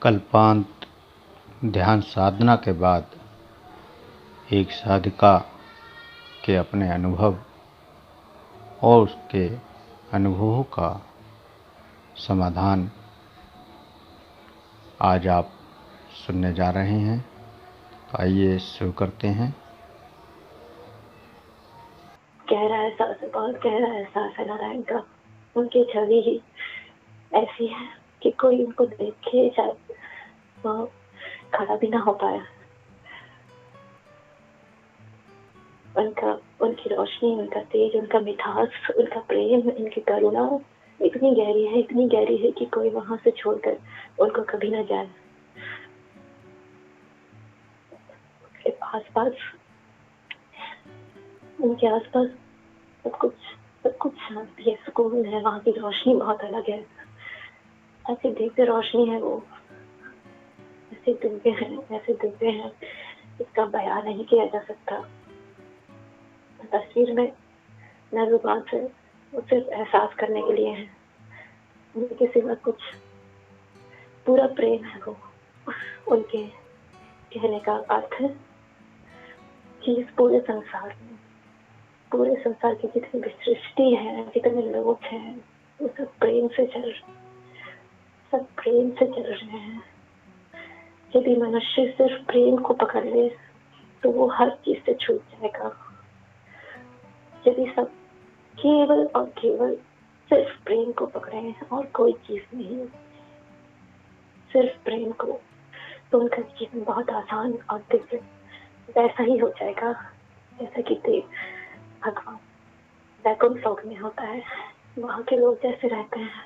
कल्पांत ध्यान साधना के बाद एक साधिका के अपने अनुभव और उसके अनुभवों का समाधान आज आप सुनने जा रहे हैं। तो आइए शुरू करते हैं। गहरा एहसास है, बहुत गहरा एहसास है नारायण का। उनकी छवि ही ऐसी है कि कोई उनको देखे शायद वो खड़ा भी ना हो पाया। उनकी रोशनी, उनका तेज, उनका मिठास, उनका प्रेम, उनकी करुणा इतनी गहरी है कि कोई वहां से छोड़कर उनको कभी ना जाए। उनके आसपास सब कुछ शांति है, सुकून है। वहां की रोशनी बहुत अलग है। ऐसी दिव्य रोशनी है वो, ऐसे दिव्य हैं, इसका बयान नहीं किया जा सकता। तस्वीर में न जुबान से, वो सिर्फ एहसास करने के लिए है। उनके सिवा कुछ पूरा प्रेम है वो। उनके कहने का अर्थ है कि इस पूरे संसार की जितनी भी सृष्टि है, जितने लोग हैं, वो सब प्रेम से चल रहे हैं। यदि मनुष्य सिर्फ प्रेम को पकड़ ले तो वो हर चीज से छूट जाएगा। यदि सब केवल और केवल सिर्फ प्रेम को पकड़े हैं और कोई चीज नहीं, सिर्फ प्रेम को, तो उनका जीवन बहुत आसान और दिव्य वैसा ही हो जाएगा जैसा कि भगवान वैकुंठ लोक में होता है। वहां के लोग जैसे रहते हैं,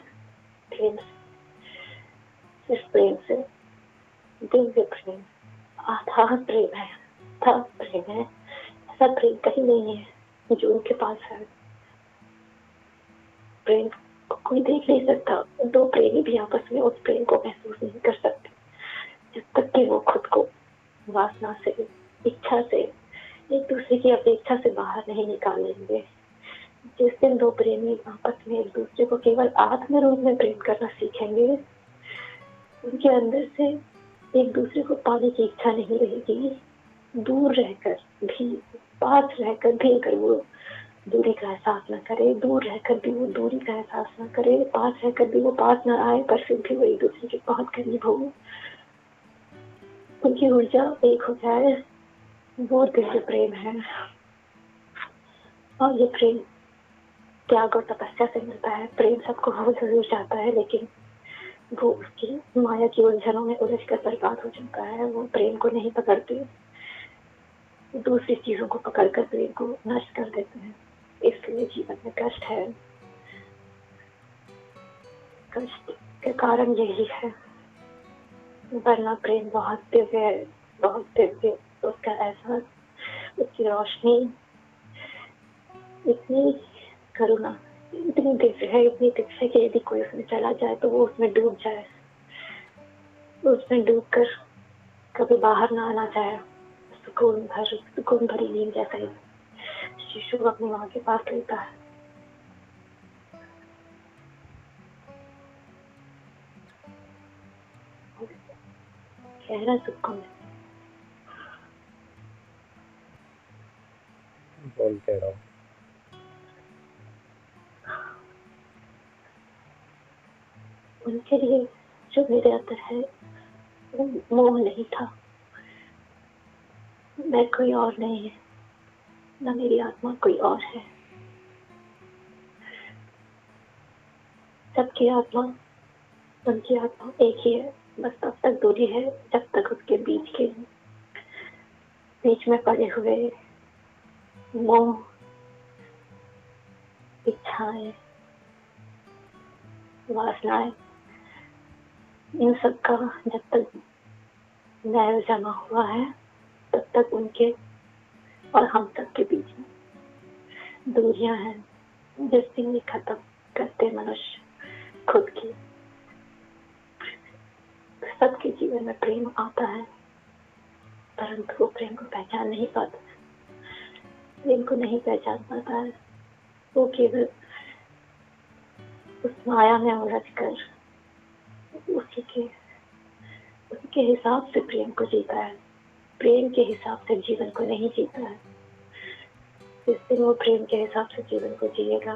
प्रेम से, सिर्फ प्रेम से, दिव्य प्रेम, अथाह प्रेम है। ऐसा प्रेम कहीं नहीं है जो उनके पास है। प्रेम को कोई देख नहीं सकता। दो प्रेमी भी आपस में उस प्रेम को महसूस नहीं कर सकते जब तक कि वो खुद को वासना से, इच्छा से, एक दूसरे की अपेक्षा से बाहर नहीं निकाल लेंगे। जिस दिन दो प्रेमी आपस में एक दूसरे को केवल आत्म रूप में प्रेम करना सीखेंगे, उनके अंदर से एक दूसरे को पाने की इच्छा नहीं रहेगी। दूर रहकर भी, पास रहकर भी अगर वो दूरी का एहसास न करे, दूर रहकर भी वो दूरी का एहसास न करे, पास रहकर भी वो पास न आए, पर फिर भी वो एक दूसरे के बहुत करीब हो, उनकी ऊर्जा एक हो जाए, वो दिव्य प्रेम है। और ये प्रेम त्याग और तपस्या से मिलता है। प्रेम सबको हो जरूर जाता है, लेकिन वो उसकी माया की उलझनों में उलझ कर बर्बाद हो जाता है। वो प्रेम को नहीं पकड़ते, दूसरी चीजों को पकड़कर प्रेम को नष्ट कर देते हैं। इसलिए जीवन में कष्ट है। कष्ट के कारण यही है, वरना प्रेम बहुत दिव्य है, बहुत दिव्य। उसका एहसास, उसकी रोशनी इतनी करुणा, इतनी दिव्य है, इतनी दिव्य है कि यदि कोई उसमें चला जाए तो वो उसमें डूब जाए, उसमें डूब कर कभी बाहर ना आना चाहे। सुकून भरी नींद जैसा ही शिशु अपनी माँ के पास लेता है। गहरा सुकून। बोलते रहो। उनके लिए जो मेरे अंदर है वो मोह नहीं था। मैं कोई और नहीं है, न मेरी आत्मा कोई और है। सबकी आत्मा, उनकी आत्मा एक ही है। बस तब तक दूरी है जब तक उसके बीच में पड़े हुए मोह, इच्छाएं, वासनाएं, इन सब का जब तक मैल जमा हुआ है, तब तक उनके और हम सब के बीच में दूरियां हैं। जिस दिन ये खत्म करते मनुष्य खुद की, सबके जीवन में प्रेम आता है, परंतु वो प्रेम को पहचान नहीं पाता, प्रेम को नहीं पहचान पाता है। वो केवल उस माया में उलझ कर उसी के के हिसाब से प्रेम को जीता है, प्रेम के हिसाब से जीवन को नहीं जीता है। जिस दिन वो प्रेम के हिसाब से जीवन को जिएगा,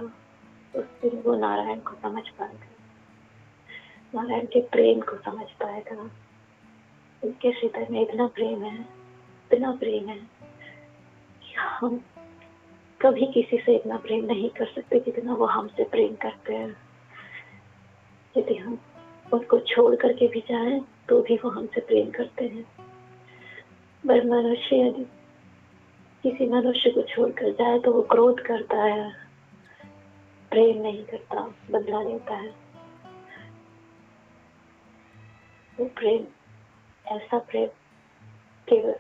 उस दिन वो नारायण को समझ पाएगा, नारायण के प्रेम को समझ पाएगा। उनके हृदय में इतना प्रेम है, इतना प्रेम है कि हम कभी किसी से इतना प्रेम नहीं कर सकते जितना वो हमसे प्रेम करते हैं। यदि हम उनको छोड़ करके भी जाएं तो भी वो हमसे प्रेम करते हैं। पर मनुष्य यदि किसी मनुष्य को छोड़कर जाए तो वो क्रोध करता है, प्रेम नहीं करता, बदला लेता है। वो प्रेम, ऐसा प्रेम केवल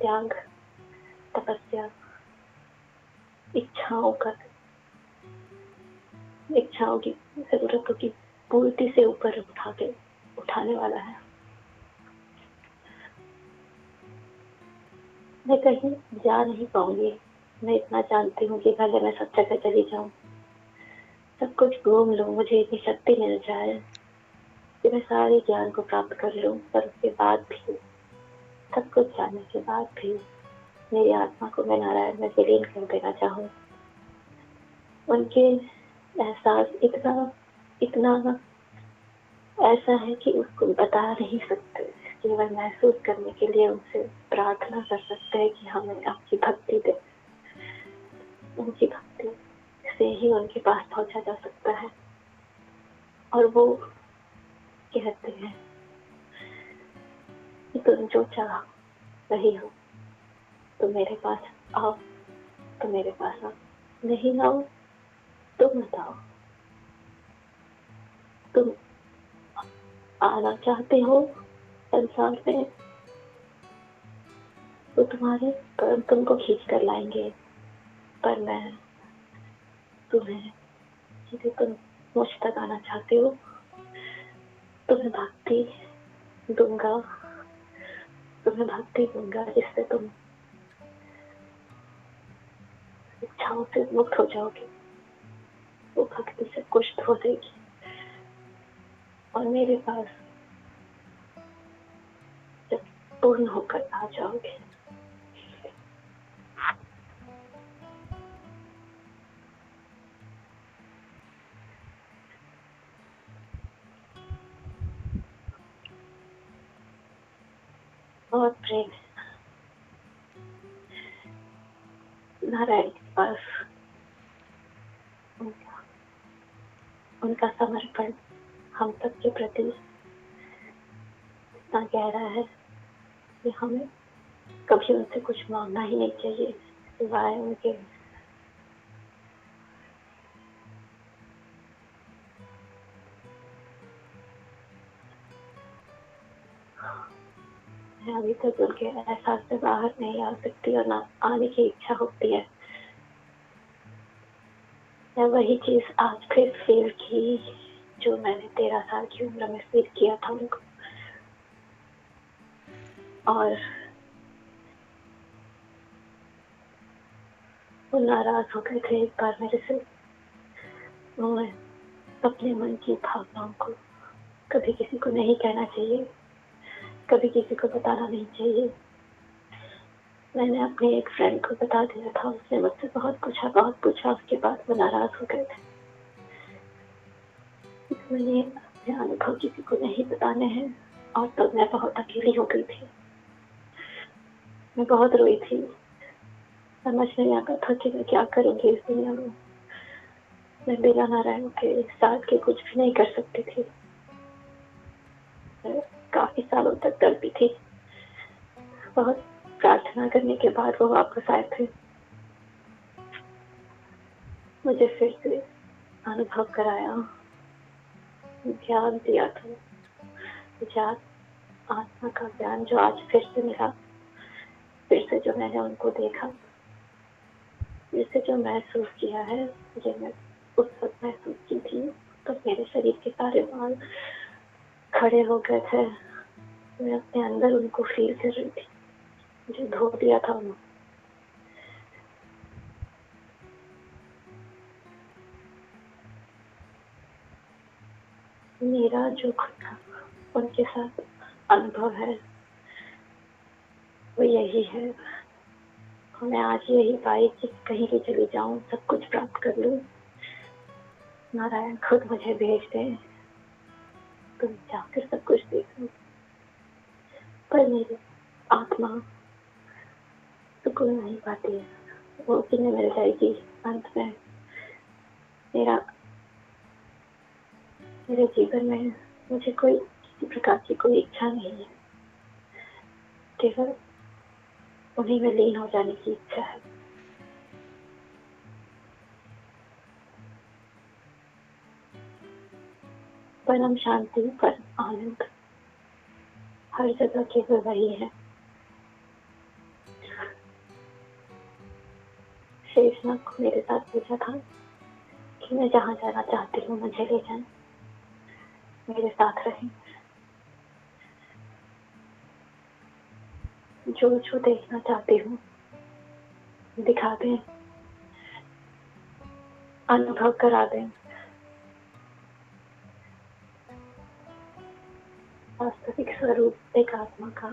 त्याग, तपस्या, इच्छाओं की जरूरतों की पूर्ति से ऊपर उठाने वाला है। मैं कहीं जा नहीं पाऊंगी, मैं इतना जानती हूँ कि भले मैं सब जगह चली जाऊं, सब कुछ घूम लूं, मुझे इतनी शक्ति मिल जाए कि मैं सारे ज्ञान को प्राप्त कर लूं, पर उसके बाद भी, सब कुछ जानने के बाद भी मेरी आत्मा को मैं नारायण में विलीन कर देना चाहूँ। उनके एहसास इतना ऐसा है कि उसको बता नहीं सकते, केवल महसूस करने के लिए उनसे प्रार्थना कर सकते हैं कि हमें आपकी भक्ति दे। उनकी भक्ति से ही उनके पास पहुंचा जा सकता है। और वो कहते हैं कि तुम जो चाह वही हो, तुम मेरे पास आओ, तुम मेरे पास आओ, नहीं आओ तो मत आओ। तुम आना चाहते हो संसार में तो तुम्हारे कर्म तुमको खींच कर लाएंगे, पर मैं तुम्हें, यदि तुम मुझ तक आना चाहते हो, तुम्हें भक्ति दूंगा जिससे तुम इच्छाओं से मुक्त हो जाओगे। वो भक्ति से कुष्ठ हो जाएगी और मेरे पास जब पूर्ण होकर आ जाओगे, बहुत प्रेम नारायण के पास। उनका समर्पण हम सबके प्रति इतना गहरा है कि हमें कभी उनसे कुछ मांगना ही नहीं चाहिए सिवाय उनके। मैं अभी तक उनके एहसास से बाहर नहीं आ सकती और ना आने की इच्छा होती है। मैं वही चीज आज फिर फील की जो मैंने 13 साल की उम्र में फील किया था उनको। और वो नाराज हो गए थे एक बार मेरे से। मैं अपने मन की भावनाओं को कभी किसी को नहीं कहना चाहिए, कभी किसी को बताना नहीं चाहिए। मैंने अपने एक फ्रेंड को बता दिया था, उसने मुझसे बहुत पूछा, उसके बाद वो नाराज हो गए थे। मैंने अपने अनुभव किसी को नहीं बताने हैं और तब मैं बहुत अकेली हो गई थी। मैं बहुत रोई थी, समझ नहीं आता था कि मैं क्या करूंगी इस दुनिया में। मैं बिना नारायण के साथ के कुछ भी नहीं कर सकती थी। मैं काफी सालों तक तड़पी थी। बहुत प्रार्थना करने के बाद वो वापस आए थे, मुझे फिर से अनुभव कराया, ज्ञान दिया था, मुझे आत्मा का ज्ञान जो आज फिर से मिला। फिर से जो मैंने उनको देखा, फिर से जो महसूस किया है, जो मैं उस वक्त महसूस की थी, तो मेरे शरीर के सारे बाल खड़े हो गए थे। मैं अपने अंदर उनको फील कर रही थी, मुझे धो दिया था उन्होंने। मेरा जो था उनके साथ अनुभव है वो यही है। और मैं आज यही पाई कि कहीं भी चली जाऊं सब कुछ प्राप्त कर लूं, नारायण खुद मुझे भेज दे, तुम जाकर सब कुछ देख लो। पर मेरी आत्मा सुकून नहीं पाती है, वो किन्हें मिल जाएगी अंत में। मेरे जीवन में मुझे कोई किसी प्रकार की कोई इच्छा नहीं है, केवल उन्हीं में लीन हो जाने की इच्छा है। परम शांति, परम आनंद हर जगह केवल वही है। शेषनाग को मेरे साथ पूछा था कि मैं जहाँ जाना चाहती हूँ मुझे ले जाएं, मेरे साथ रहें, जो जो देखना चाहती हूँ दिखा दें, अनुभव करा दें। वास्तविक स्वरूप एक आत्मा का,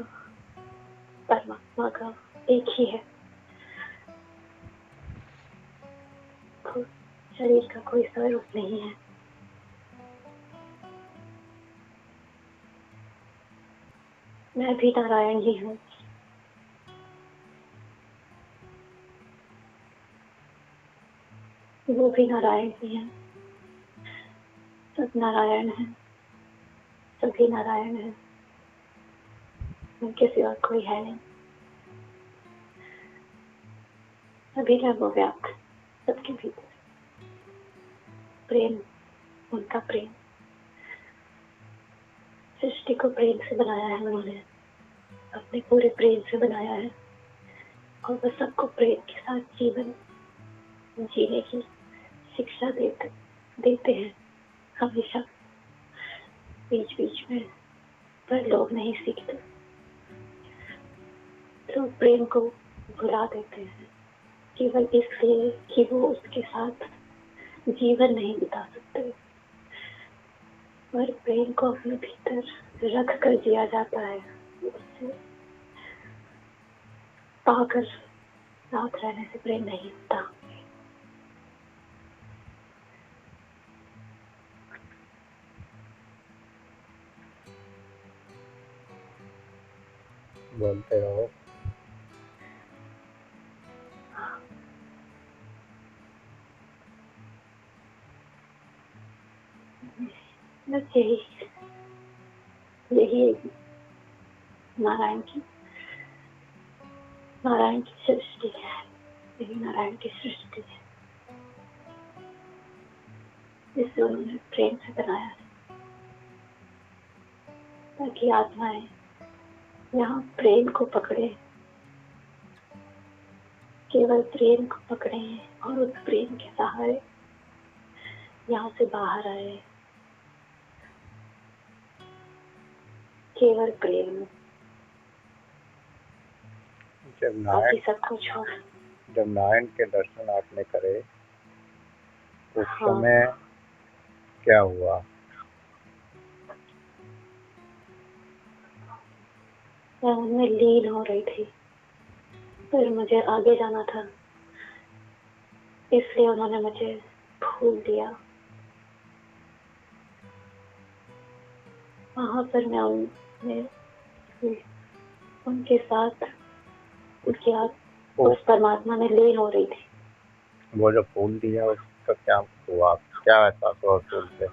परमात्मा का एक ही है। शरीर का कोई स्वरूप नहीं है। मैं भी नारायण ही हूँ। वो भी नारायण ही है। सब नारायण है, सभी नारायण है, उनके सिवा कोई है नहीं। सभी है वो व्याप्त सबके भीतर। प्रेम, उनका प्रेम, सृष्टि को प्रेम से बनाया है उन्होंने, अपने पूरे प्रेम से बनाया है, और वो सबको प्रेम के साथ जीवन जीने की शिक्षा देते हैं हमेशा, बीच बीच में। पर लोग नहीं सीखते, लोग प्रेम को भुला देते हैं केवल इसलिए कि वो उसके साथ जीवन नहीं बिता सकते। पर प्रेम को अपने भीतर रख कर जिया जाता है, उससे पाकर साथ रहने से प्रेम नहीं होता। बोलते रहो। बस यही नारायण की सृष्टि है, यही नारायण की सृष्टि है, जिसे उन्होंने प्रेम से बनाया है, ताकि आत्माएं यहाँ प्रेम को पकड़े, केवल प्रेम को पकड़े और उस प्रेम के सहारे यहाँ से बाहर आए। केवल प्रेम, बाकी सब कुछ हो। जब नारायण के दर्शन आपने करे उस समय क्या हुआ? मैं उनमें लीन हो रही थी, पर मुझे आगे जाना था, इसलिए उन्होंने मुझे भूल दिया। वहां पर मैं उनके साथ उस परमात्मा में लीन हो रही थी। वो जो फूल दिया उसका क्या हुआ, क्या एहसास हुआ फूल से?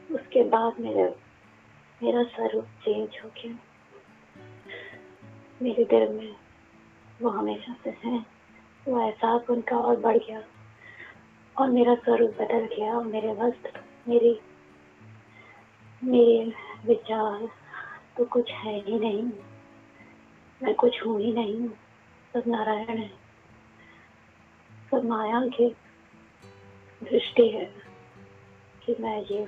उसके बाद मेरा स्वरूप चेंज हो गया। मेरे दिल में वो हमेशा से है, वो एहसास उनका और बढ़ गया, और मेरा स्वरूप बदल गया, और मेरे वस्त्र, मेरे विचार तो कुछ है ही नहीं, मैं कुछ हूँ ही नहीं, सब नारायण है, सब माया की दृष्टि है कि मैं ये।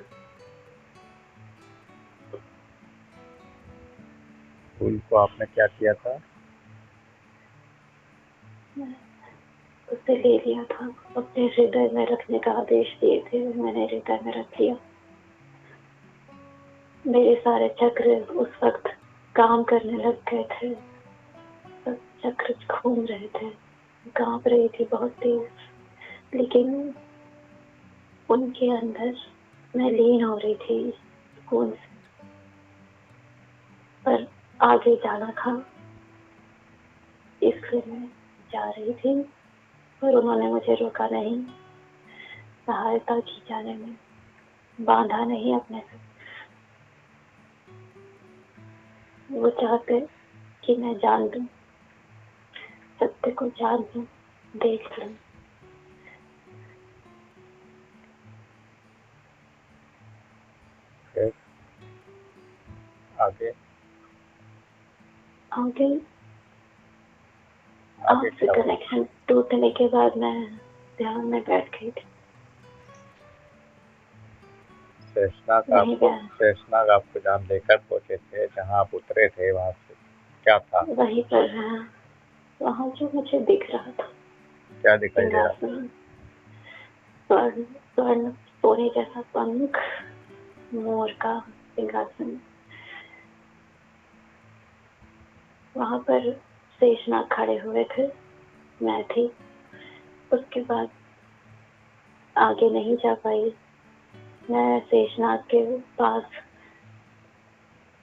फूल को आपने क्या किया था? उसे ले लिया था, अपने हृदय में रखने का आदेश दिए थे, मैंने हृदय में रख लिया। मेरे सारे चक्र उस वक्त काम करने लग गए थे। सब चक्र घूम रहे थे, कांप रही थी बहुत तेज, लेकिन उनके अंदर मैं लीन हो रही थी सुकून से। पर आगे जाना था, इसलिए मैं जा रही थी, पर उन्होंने मुझे रोका नहीं, सहायता की जाने में, बांधा नहीं अपने से। वो चाहते कि मैं जान लूं, सत्य को जान लूं, देख लूं। फिर आगे आगे आगे आपसे क्या हुआ? कनेक्शन टूटने के बाद मैं ध्यान में बैठ गई थी। नहीं बयान, शेषनाग आपको जहाँ लेकर पहुंचे थे, जहाँ आप उतरे थे, वहां से क्या था? वहीं पर वहाँ जो मुझे दिख रहा था, क्या दिखाई दे रहा था? सिंहासन, स्वर्ण स्वर्ण सोने जैसा पंख, मोर का सिंहासन। वहां पर शेषनाग खड़े हुए थे, मैं थी। उसके बाद आगे नहीं जा पाई। मैं शेषनाग के पास,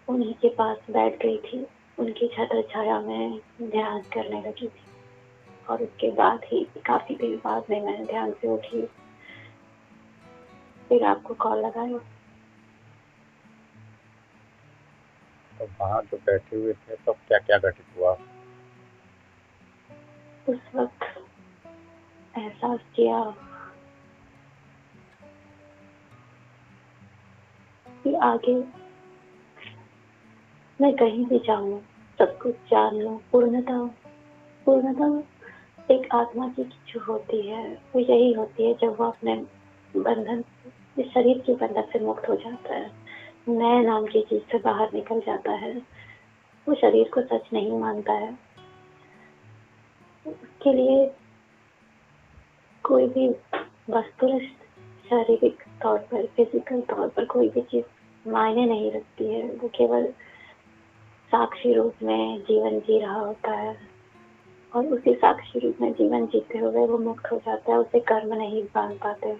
उन्हीं के पास बैठ गई थी, उनकी छत्र छाया में ध्यान करने लगी थी। और उसके बाद ही काफी देर बाद में मैं ध्यान से उठी, फिर आपको कॉल लगाया। तो वहाँ जो बैठे हुए थे तो क्या क्या घटित हुआ? उस वक्त एहसास किया कि आगे मैं कहीं भी जाऊं, सब कुछ जान लूं, पूर्णता पूर्णता एक आत्मा की जो होती है, वो यही होती है जब वो अपने बंधन, इस शरीर के बंधन से मुक्त हो जाता है, मैं नाम की चीज से बाहर निकल जाता है। वो शरीर को सच नहीं मानता है। उसके लिए कोई भी वस्तुनिष्ठ शारीरिक तौर पर, फिजिकल तौर पर कोई भी चीज मायने नहीं रखती है। वो केवल साक्षी रूप में जीवन जी रहा होता है, और उसी साक्षी रूप में जीवन जीते हुए वो मुक्त हो जाता है। उसे कर्म नहीं बांध पाते,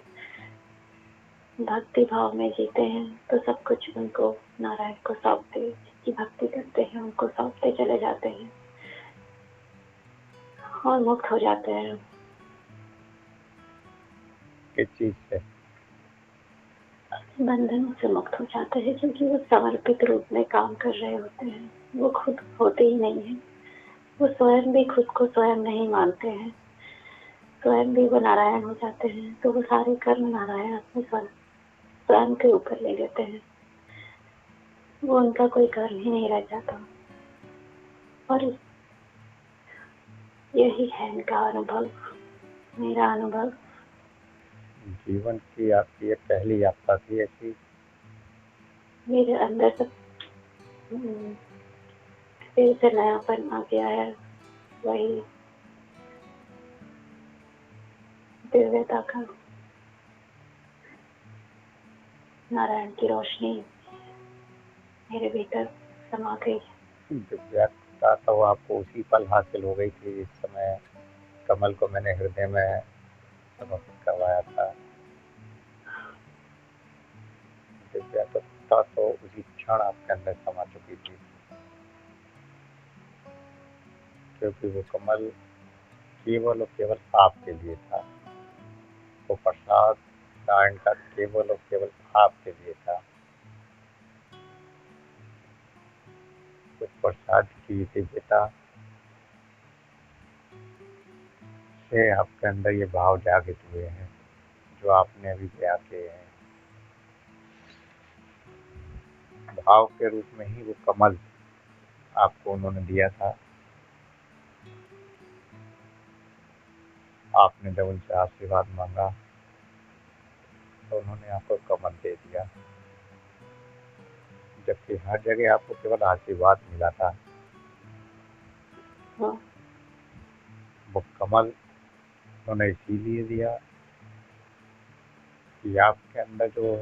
भक्ति भाव में जीते हैं तो सब कुछ उनको, नारायण को सौंपते, जिसकी भक्ति करते हैं उनको सौंपते चले जाते हैं और मुक्त हो जाते हैं। किस चीज से? बंधनों से मुक्त हो जाते हैं, क्योंकि वो समर्पित रूप में काम कर रहे होते हैं। वो खुद होते ही नहीं है, वो स्वयं भी खुद को स्वयं नहीं मानते हैं, स्वयं भी वो नारायण हो जाते हैं। तो वो सारे कर्म नारायण अपने स्वयं के ऊपर ले लेते हैं, वो उनका कोई कर्म ही नहीं रह जाता। और यही है इनका अनुभव, मेरा अनुभव। जीवन की आपकी ये पहली यात्रा थी ऐसी? मेरे अंदर सब फिर से नयापन आ गया है, वही दिव्यता का, नारायण की रोशनी मेरे भीतर समा गई। दिव्यता तो आपको उसी पल हासिल हो गई थी जिस समय कमल को मैंने हृदय में समर्पित करवाया था। दिव्यता तो उसी क्षण आपके अंदर समा चुकी थी, क्योंकि वो कमल केवल और केवल आपके लिए था। वो प्रसाद नारायण का केवल और केवल आपके लिए था। उस प्रसाद की दिव्यता से आपके अंदर ये भाव जागृत हुए हैं जो आपने अभी बयां किए हैं। भाव के रूप में ही वो कमल आपको उन्होंने दिया था। आपने जब उनसे आशीर्वाद मांगा तो उन्होंने आपको कमल दे दिया, जबकि हर जगह आपको केवल आशीर्वाद मिला था। वो कमल उन्होंने इसीलिए दिया कि आपके अंदर जो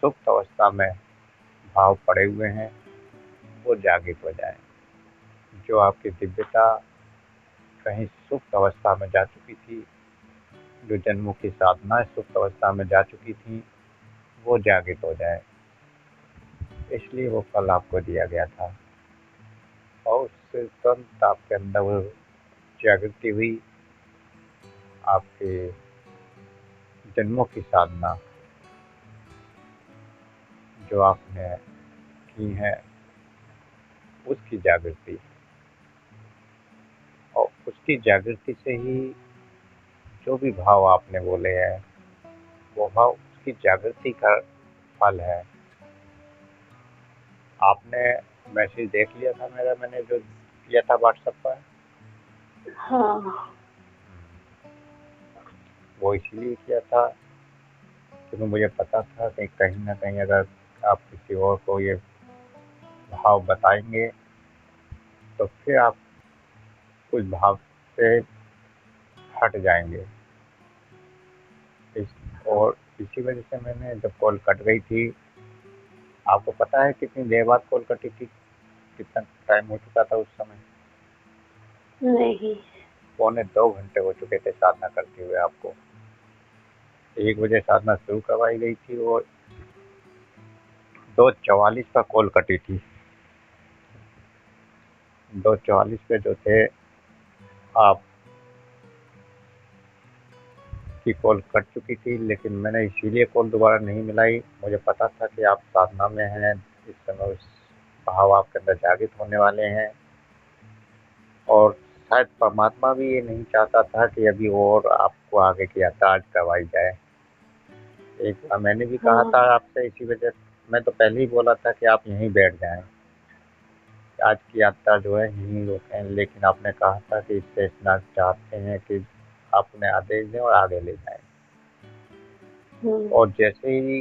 सुप्त अवस्था में भाव पड़े हुए हैं वो जागृत हो जाए। जो आपकी दिव्यता कहीं सुप्त अवस्था में जा चुकी थी, जो जन्मों की साधना सुप्त अवस्था में जा चुकी थी, वो जागृत हो जाए। इसलिए वो फल आपको दिया गया था और उससे तुरंत आपके अंदर वो जागृति हुई। आपके जन्मों की साधना जो आपने की है उसकी जागृति, और उसकी जागृति से ही जो भी भाव आपने बोले हैं वो भाव उसकी जागृति का फल है। आपने मैसेज देख लिया था मेरा, मैंने जो किया था व्हाट्सएप पर। हाँ। वो इसीलिए किया था क्योंकि मुझे पता था कि कहीं ना कहीं अगर आप किसी और को ये भाव बताएंगे तो फिर आप उस भाव से हट जाएंगे। और इसी वजह से मैंने जब कॉल कट गई थी, आपको पता है कितनी देर बाद कॉल कटी थी, कितना टाइम हो चुका था उस समय? नहीं। 2.25 घंटे हो चुके थे साधना करते हुए आपको। 1 बजे साधना शुरू करवाई गई थी और 2:44 पर कॉल कटी थी। 2:44 पे जो थे आप की कॉल कट चुकी थी, लेकिन मैंने इसीलिए कॉल दोबारा नहीं मिलाई। मुझे पता था कि आप साधना में हैं, इस समय उस भाव आपके अंदर जागृत होने वाले हैं और शायद परमात्मा भी ये नहीं चाहता था कि अभी और आपको आगे की यात्रा आज करवाई जाए। एक बार मैंने भी कहा था आपसे, इसी वजह मैं तो पहले ही बोला था कि आप यहीं बैठ जाएं, आज की यात्रा जो है यहीं रोकें, लेकिन आपने कहा था कि इससे इतना चाहते हैं कि आपने आदेश दें और आगे ले जाएं। और जैसे ही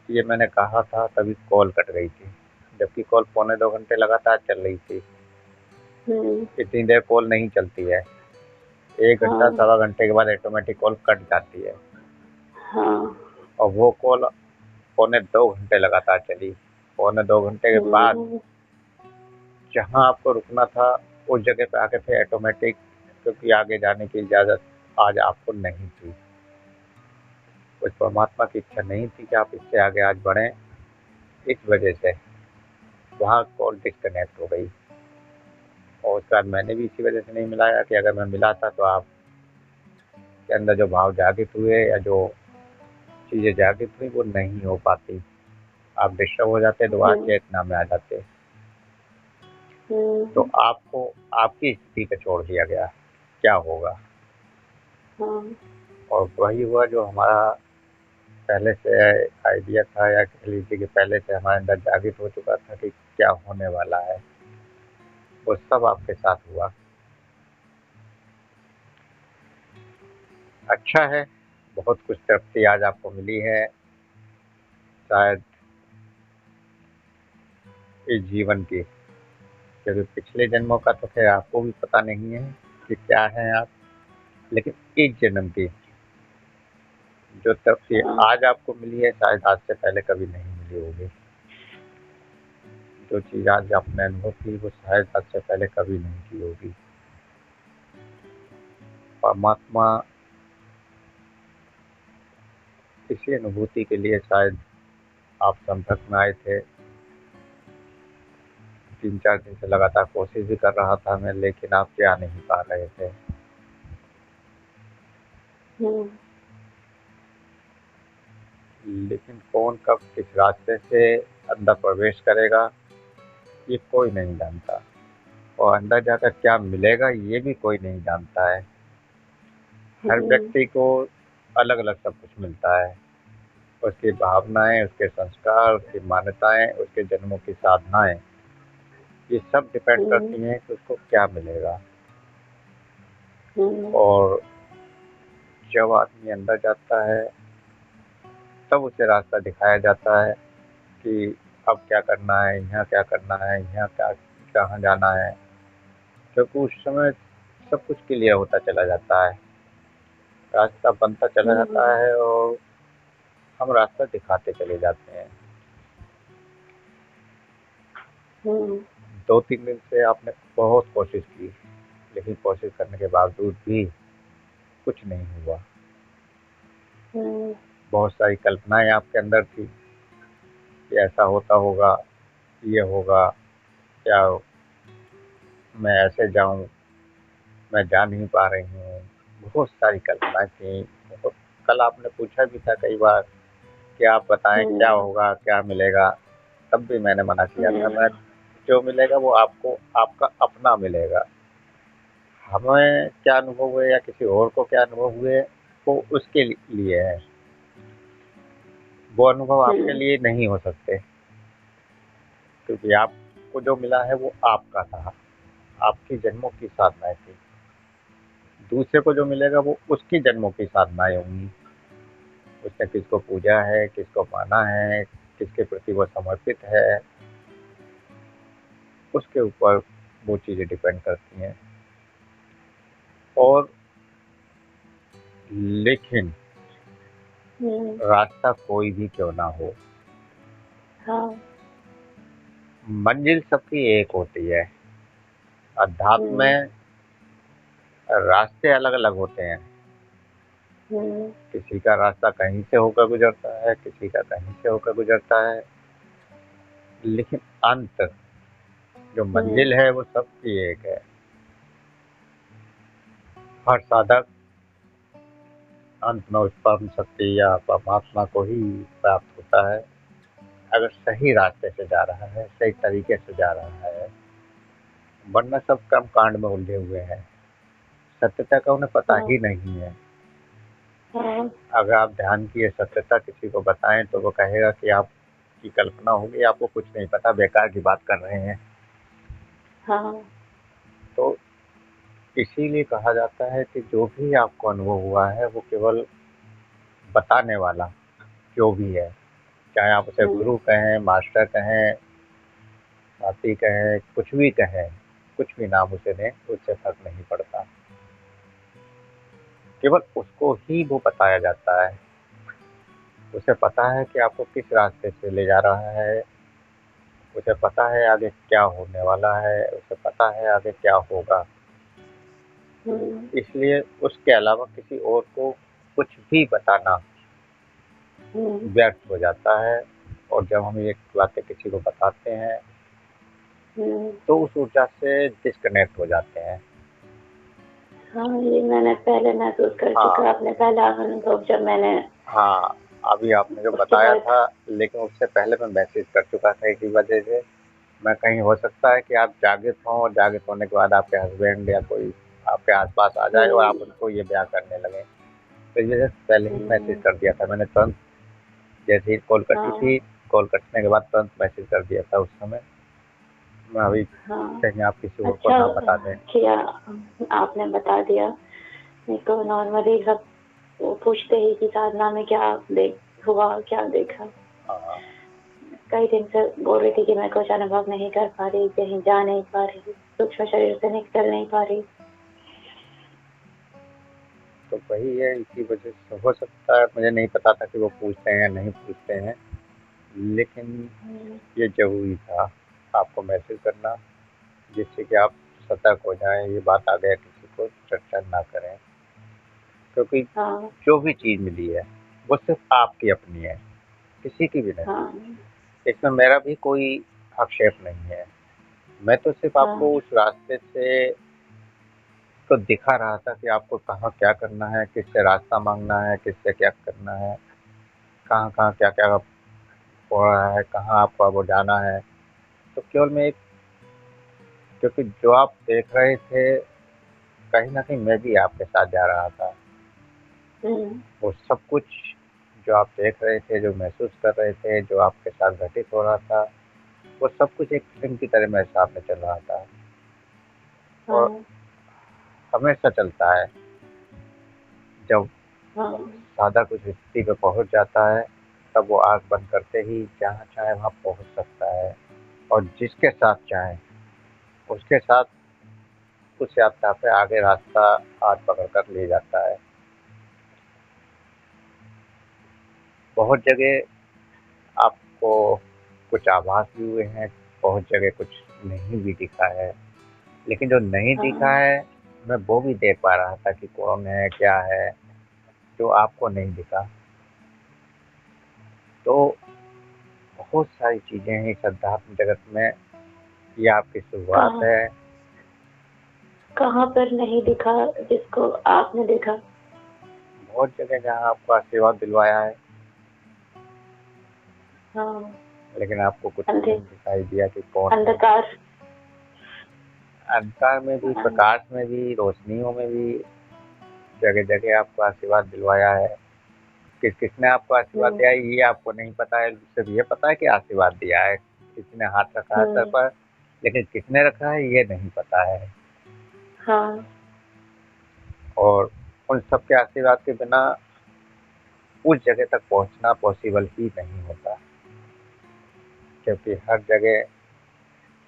ये मैंने कहा था तभी कॉल कट गई थी, जबकि कॉल 2.25 घंटे लगातार चल रही थी। इतनी देर कॉल नहीं चलती है, 1 घंटा सवा घंटे के बाद ऑटोमेटिक कॉल कट जाती है। और वो कॉल 2.25 घंटे लगातार चली। 2.25 घंटे के बाद जहाँ आपको रुकना था उस जगह पे आके फिर ऑटोमेटिक, क्योंकि आगे जाने की इजाज़त आज आपको नहीं थी, कुछ परमात्मा की इच्छा नहीं थी कि आप इससे आगे आज बढ़ें, इस वजह से वहाँ कॉल डिस्कनेक्ट हो गई। और उसके बाद मैंने भी इसी वजह से नहीं मिलाया कि अगर मैं मिला था तो आप के अंदर जो भाव जागृत हुए या जो चीज़ें जागृत हुई वो नहीं हो पाती, आप डिस्टर्ब हो जाते, दोबारा चेतना में आ जाते। तो आपको आपकी स्थिति पे छोड़ दिया गया, क्या होगा। और वही हुआ जो हमारा पहले से आइडिया था, या कह लीजिए कि पहले से हमारे अंदर जागृत हो चुका था कि क्या होने वाला है, वो सब आपके साथ हुआ। अच्छा है, बहुत कुछ तृप्ति आज आपको मिली है, शायद इस जीवन की, क्योंकि पिछले जन्मों का तो खैर आपको भी पता नहीं है कि क्या है आप, लेकिन इस जन्म की जो तृप्ति आज आपको मिली है शायद आज से पहले कभी नहीं मिली होगी। जो चीज़ आज आपने अनुभव की वो शायद आज से पहले कभी नहीं की होगी। परमात्मा इसी अनुभूति के लिए शायद आप संपर्क में आए थे। 3-4 दिन से लगातार कोशिश भी कर रहा था मैं, लेकिन आप जा नहीं पा रहे थे। लेकिन कौन कब किस रास्ते से अंदर प्रवेश करेगा ये कोई नहीं जानता, और अंदर जाकर क्या मिलेगा ये भी कोई नहीं जानता है। हर व्यक्ति को अलग अलग सब कुछ मिलता है, उसकी भावनाएं, उसके संस्कार, उसकी मान्यताएं, उसके जन्मों की साधनाएं, ये सब डिपेंड करती हैं कि उसको क्या मिलेगा। और जब आदमी अंदर जाता है तब उसे रास्ता दिखाया जाता है कि अब क्या करना है, यहाँ क्या करना है, यहाँ क्या कहाँ जाना है, क्योंकि उस समय सब कुछ क्लियर होता चला जाता है, रास्ता बनता चला जाता है और हम रास्ता दिखाते चले जाते हैं। 2-3 दिन से आपने बहुत कोशिश की, लेकिन कोशिश करने के बावजूद भी कुछ नहीं हुआ। बहुत सारी कल्पनाएं आपके अंदर थी कि ऐसा होता होगा, ये होगा, क्या मैं ऐसे जाऊं, मैं जा नहीं पा रही हूँ। बहुत सारी कल्पनाएं थी। बहुत कल आपने पूछा भी था कई बार कि आप बताएं क्या होगा, क्या मिलेगा। तब भी मैंने मना किया था, मैं जो मिलेगा वो आपको आपका अपना मिलेगा। हमें क्या अनुभव हुए या किसी और को क्या अनुभव हुए वो उसके लिए है, वो अनुभव आपके लिए नहीं हो सकते, क्योंकि आपको जो मिला है वो आपका था, आपकी जन्मों की साधनाएं थी। दूसरे को जो मिलेगा वो उसकी जन्मों की साधनाएं होंगी। उसने किसको पूजा है, किसको माना है, किसके प्रति वो समर्पित है, उसके ऊपर वो चीज़ें डिपेंड करती हैं। और लेकिन रास्ता कोई भी क्यों ना हो, मंजिल सबकी एक होती है। अध्यात्म में रास्ते अलग अलग होते हैं। किसी का रास्ता कहीं से होकर गुजरता है, किसी का कहीं से होकर गुजरता है, लेकिन अंत जो मंजिल है वो सबकी एक है। हर साधक अंत में उस परम शक्ति या परमात्मा को ही प्राप्त होता है, अगर सही रास्ते से जा रहा है, सही तरीके से जा रहा है। वरना सब कर्म कांड में उलझे हुए हैं, सत्यता का उन्हें पता ही नहीं है। अगर आप ध्यान की सत्यता किसी को बताएं तो वो कहेगा कि आपकी कल्पना होगी, आपको कुछ नहीं पता, बेकार की बात कर रहे हैं। तो इसीलिए कहा जाता है कि जो भी आपको अनुभव हुआ है वो केवल बताने वाला जो भी है, चाहे आप उसे गुरु कहें, मास्टर कहें, साथी कहें, कुछ भी कहें, कुछ भी नाम उसे दें, उससे फर्क नहीं पड़ता। केवल उसको ही वो बताया जाता है। उसे पता है कि आपको किस रास्ते से ले जा रहा है, उसे पता है आगे क्या होने वाला है, उसे पता है आगे क्या होगा। इसलिए उसके अलावा किसी और को कुछ भी बताना व्यर्थ हो जाता है। और जब हम ये बातें किसी को बताते हैं तो उस ऊर्जा से डिस्कनेक्ट हो जाते हैं। हाँ, ये मैंने पहले महसूस कर चुका। अपने पहला अनुभव जब मैंने अभी आपने जो बताया था, लेकिन उससे पहले मैं मैसेज कर चुका था इसी वजह से। मैं कहीं हो सकता है कि आप जागृत हों और जागृत होने के बाद आपके हस्बैंड या कोई आपके आसपास आ जाए और आप उनको ये बयां करने लगे, तो इस वजह से पहले ही मैसेज कर दिया था मैंने तुरंत। जैसे ही कॉल कटी थी, कॉल कटने के बाद तुरंत मैसेज कर दिया था उस समय। मैं अभी कहीं आप किसी और को ना बता दें। किया, आपने बता दिया। नहीं तो नॉर्मली सब वो पूछते ही कि साधना में क्या हुआ, क्या देखा। कई दिन से बोल रही थी कि मैं कुछ अनुभव नहीं कर पा रही, कहीं जा नहीं पा रही, सूक्ष्म शरीर से निकल नहीं पा रही। तो वही है, इसी वजह से हो सकता है। मुझे नहीं पता था कि वो पूछते हैं या नहीं पूछते हैं, लेकिन ये जरूरी था आपको मैसेज करना, जिससे कि आप सतर्क हो जाएं, ये बात आ गया किसी को चर्चा ना करें। क्योंकि जो भी चीज़ मिली है वो सिर्फ आपकी अपनी है, किसी की भी नहीं। इसमें मेरा भी कोई आक्षेप नहीं है। मैं तो सिर्फ आपको उस रास्ते से तो दिखा रहा था कि आपको कहाँ क्या करना है, किससे रास्ता मांगना है, किससे क्या करना है, कहाँ कहाँ क्या क्या हो रहा है, कहाँ आपको वो जाना है। तो केवल मैं एक, क्योंकि जो आप देख रहे थे कहीं ना कहीं मैं भी आपके साथ जा रहा था। वो सब कुछ जो आप देख रहे थे, जो महसूस कर रहे थे, जो आपके साथ घटित हो रहा था, वो सब कुछ एक फिल्म की तरह मेरे सामने चल रहा था। और हमेशा चलता है, जब साधक उस स्थिति पे पहुंच जाता है तब वो आंख बंद करते ही जहाँ चाहे वहाँ पहुंच सकता है, और जिसके साथ चाहे उसके साथ उस यात्रा पे आगे रास्ता हाथ पकड़ कर ले जाता है। बहुत जगह आपको कुछ आभास भी हुए हैं, बहुत जगह कुछ नहीं भी दिखा है, लेकिन जो नहीं दिखा हाँ है मैं वो भी देख पा रहा था कि कौन है, क्या है, जो आपको नहीं दिखा। तो बहुत सारी चीज़ें हैं इस अध्यात्म जगत में। ये आपकी शुरुआत कहाँ है। कहाँ पर नहीं दिखा जिसको आपने देखा? बहुत जगह जहाँ आपको आशीर्वाद दिलवाया है, हाँ। लेकिन आपको कुछ अंधे नहीं दिखाई दिया कि कौन है। अंधकार। अंधकार में भी, हाँ। प्रकाश में भी, रोशनियों में भी जगह जगह आपको आशीर्वाद दिलवाया है। किसने आपको आशीर्वाद हम्म। दिया है ये आपको नहीं पता है, सिर्फ ये पता है कि आशीर्वाद दिया है। किसी ने हाथ रखा है सर हम्म। पर, लेकिन किसने रखा है ये नहीं पता है। हाँ। और उन सबके आशीर्वाद के बिना उस जगह तक पहुंचना पॉसिबल ही नहीं होता, क्योंकि हर जगह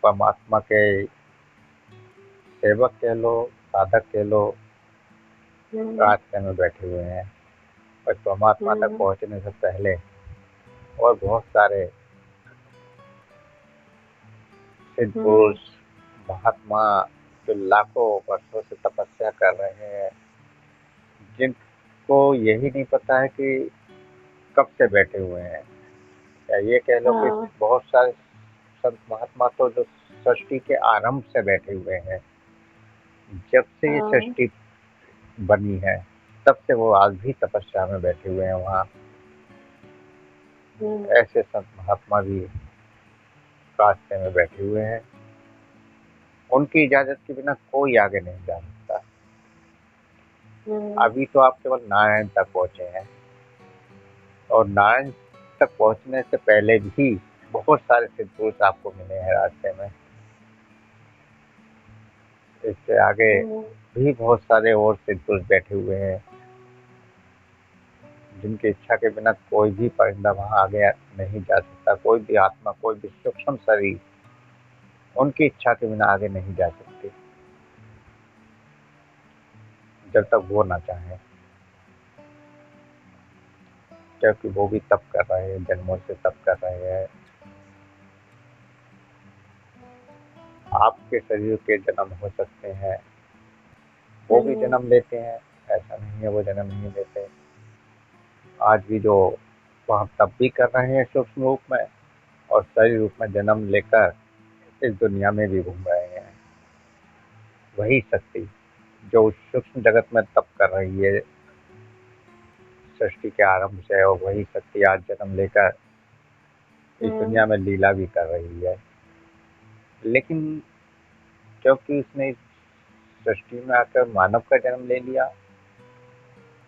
परमात्मा के सेवक कह लो, साधक कह लो, हम्म। रास्ते में बैठे हुए हैं। और परमात्मा तक हम्म। पहुंचने से पहले और बहुत सारे सिद्ध हम्म। पुरुष, महात्मा, जो लाखों वर्षों से तपस्या कर रहे हैं, जिनको यही नहीं पता है कि कब से बैठे हुए हैं। या ये कह लो कि हाँ। बहुत सारे संत महात्मा तो जो सृष्टि के आरंभ से बैठे हुए हैं, जब से ये हाँ। सृष्टि बनी है तब से वो आज भी तपस्या में बैठे हुए हैं वहाँ। हम्म। ऐसे संत महात्मा भी रास्ते में बैठे हुए हैं। उनकी इजाज़त के बिना कोई आगे नहीं जा सकता। हम्म। अभी तो आप केवल नारायण तक पहुँचे हैं, और नारायण तक पहुँचने से पहले भी बहुत सारे सिद्ध पुरुष आपको मिले हैं रास्ते में। इससे आगे हम्म। भी बहुत सारे और सिद्ध पुरुष बैठे हुए हैं, जिनकी इच्छा के बिना कोई भी परिंदा वहाँ आगे नहीं जा सकता। कोई भी आत्मा, कोई भी सूक्ष्म शरीर उनकी इच्छा के बिना आगे नहीं जा सकती, जब तक वो ना चाहें। क्योंकि वो भी तप कर रहे हैं, जन्मों से तप कर रहे हैं। आपके शरीर के जन्म हो सकते हैं, वो भी हम्म। जन्म लेते हैं, ऐसा नहीं है वो जन्म नहीं लेते। आज भी जो वहाँ तप भी कर रहे हैं सूक्ष्म रूप में, और शरीर रूप में जन्म लेकर इस दुनिया में भी घूम रहे हैं। वही शक्ति जो उस सूक्ष्म जगत में तप कर रही है सृष्टि के आरंभ से, और वही शक्ति आज जन्म लेकर इस हम्म। दुनिया में लीला भी कर रही है। लेकिन क्योंकि उसने इस सृष्टि में आकर मानव का जन्म ले लिया,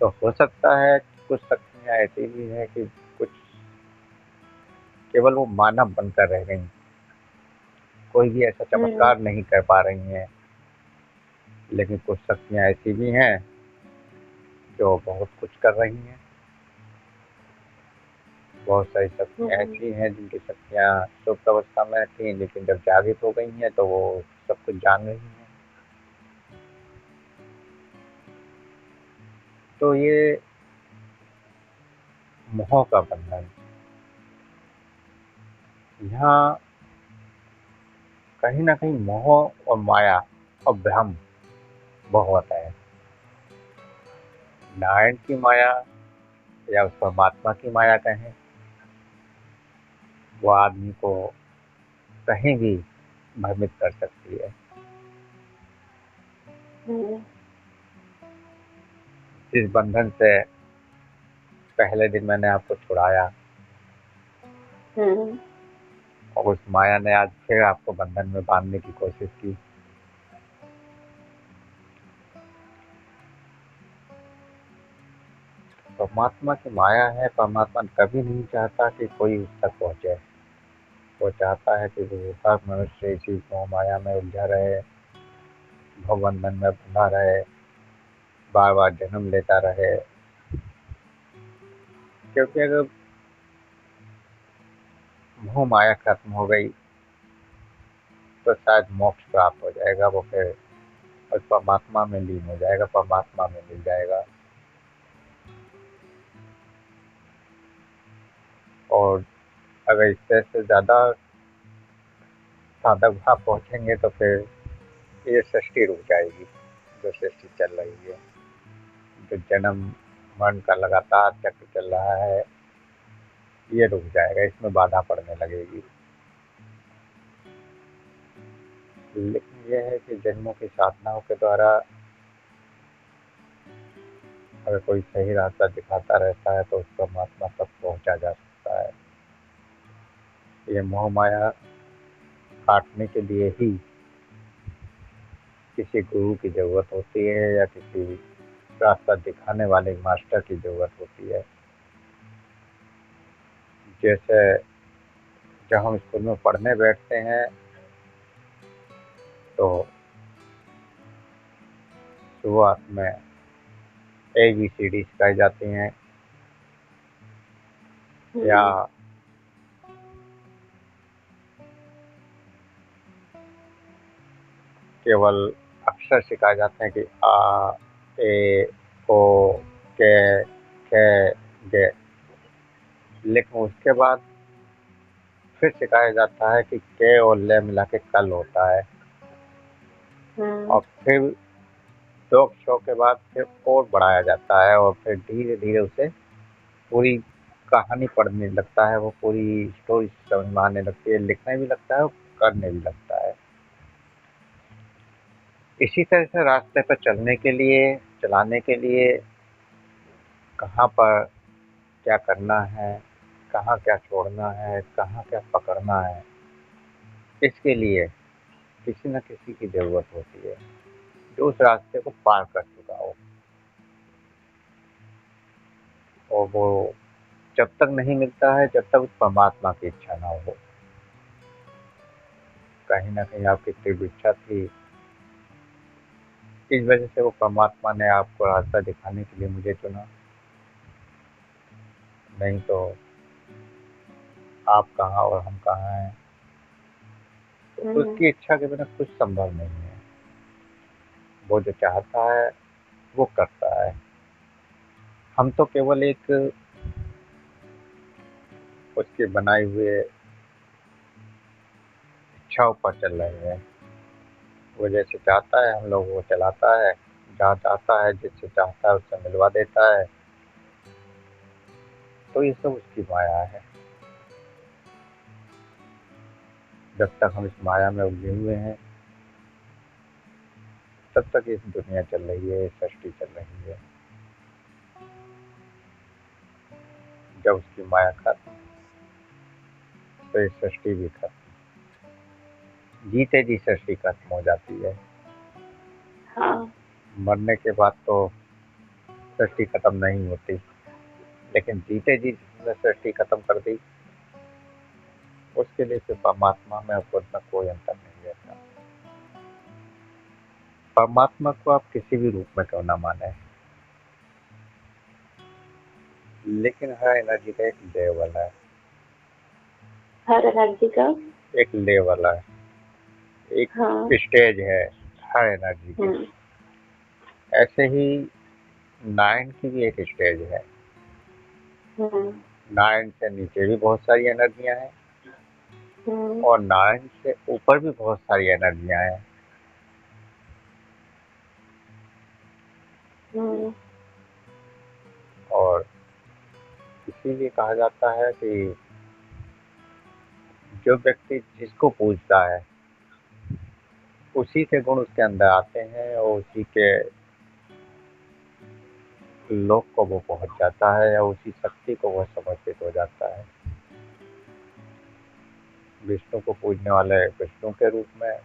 तो हो सकता है कि कुछ शक्तियाँ ऐसी भी हैं कि कुछ केवल वो मानव बनकर रह गई, कोई भी ऐसा हम्म। चमत्कार नहीं कर पा रही हैं। लेकिन कुछ शक्तियाँ ऐसी भी हैं जो बहुत कुछ कर रही हैं। बहुत सारी शक्तियाँ हम्म। ऐसी हैं जिनकी शक्तियाँ सुप्त अवस्था में थी, लेकिन जब जागृत हो गई हैं तो वो सब कुछ जान रही हैं। तो ये मोह का बंधन, यहाँ कहीं ना कहीं मोह और माया और भ्रम बहुत है। नारायण की माया या उस परमात्मा की माया कहें, वो आदमी को कहीं भी भ्रमित कर सकती है। हम्म। इस बंधन से पहले दिन मैंने आपको छुड़ाया, हम्म। और उस माया ने आज फिर आपको बंधन में बांधने की कोशिश की। परमात्मा की माया है, परमात्मा कभी नहीं चाहता कि कोई उस तक पहुँचे। वो चाहता है कि वो हर मनुष्य इसी मोह माया में उलझा रहे, भवबंधन में बंधा रहे, बार बार जन्म लेता रहे। क्योंकि अगर मोह माया खत्म हो गई तो शायद मोक्ष प्राप्त हो जाएगा, वो फिर उस परमात्मा में लीन हो जाएगा, परमात्मा में मिल जाएगा। और अगर इससे से ज़्यादा साधक भाव पहुँचेंगे तो फिर ये सृष्टि रुक जाएगी, जो सृष्टि चल रही है, जो जन्म मरण का लगातार चक्र चल रहा है, ये रुक जाएगा, इसमें बाधा पड़ने लगेगी। लेकिन यह है कि जन्मों की साधनाओं के द्वारा अगर कोई सही रास्ता दिखाता रहता है तो उस परमात्मा तक पहुंचा जा सकता है। ये मोह माया काटने के लिए ही किसी गुरु की ज़रूरत होती है या किसी रास्ता दिखाने वाले मास्टर की ज़रूरत होती है। जैसे जब हम स्कूल में पढ़ने बैठते हैं तो शुरुआत में ABCD सिखाई जाती हैं या केवल अक्षर सिखाए जाते हैं कि आ, ए, ओ, के, गे, लेकिन उसके बाद फिर सिखाया जाता है कि के और ले मिला के कल होता है और फिर 2 अक्षरों के बाद फिर और बढ़ाया जाता है और फिर धीरे धीरे उसे पूरी कहानी पढ़ने लगता है, वो पूरी स्टोरी समझ में आने लगती है, लिखने भी लगता है और करने भी लगता है। इसी तरह से रास्ते पर चलने के लिए, चलाने के लिए कहाँ पर क्या करना है, कहाँ क्या छोड़ना है, कहाँ क्या पकड़ना है, इसके लिए किसी न किसी की ज़रूरत होती है जो उस रास्ते को पार कर चुका हो। और वो जब तक नहीं मिलता है जब तक उस परमात्मा की इच्छा ना हो। कहीं न कहीं आपकी तीव्र इच्छा थी, इस वजह से वो परमात्मा ने आपको रास्ता दिखाने के लिए मुझे चुना, नहीं तो आप कहाँ और हम कहाँ हैं। तो उसकी इच्छा के बिना कुछ संभव नहीं है। वो जो चाहता है वो करता है। हम तो केवल एक उसके बनाए हुए इच्छाओं पर चल रहे हैं। वो जैसे चाहता है हम लोग वो चलाता है, जहाँ चाहता है जिससे चाहता है उससे मिलवा देता है। तो ये सब उसकी माया है। जब तक हम इस माया में उलझे हुए हैं तब तक इस दुनिया चल रही है, सृष्टि चल रही है। जब उसकी माया खत्म तो ये सृष्टि भी खत्म। जीते जी सृष्टि खत्म हो जाती है। हाँ। मरने के बाद तो सृष्टि खत्म नहीं होती, लेकिन जीते जी जिसने सृष्टि खत्म कर दी उसके लिए फिर परमात्मा में और खुद में कोई अंतर नहीं रहता। परमात्मा को आप किसी भी रूप में क्यों ना माने, लेकिन हर एनर्जी का एक लेवल है। हर एनर्जी का एक लेवल है, एक हाँ। स्टेज है हर एनर्जी की। ऐसे ही 9 की भी एक स्टेज है। 9 से नीचे भी बहुत सारी एनर्जियां हैं और 9 से ऊपर भी बहुत सारी एनर्जियां हैं। और इसीलिए कहा जाता है कि जो व्यक्ति जिसको पूजता है उसी के गुण उसके अंदर आते हैं और उसी के लोक को वो पहुंच जाता है या उसी शक्ति को वो समर्पित हो जाता है। विष्णु को पूजने वाले विष्णु के रूप में,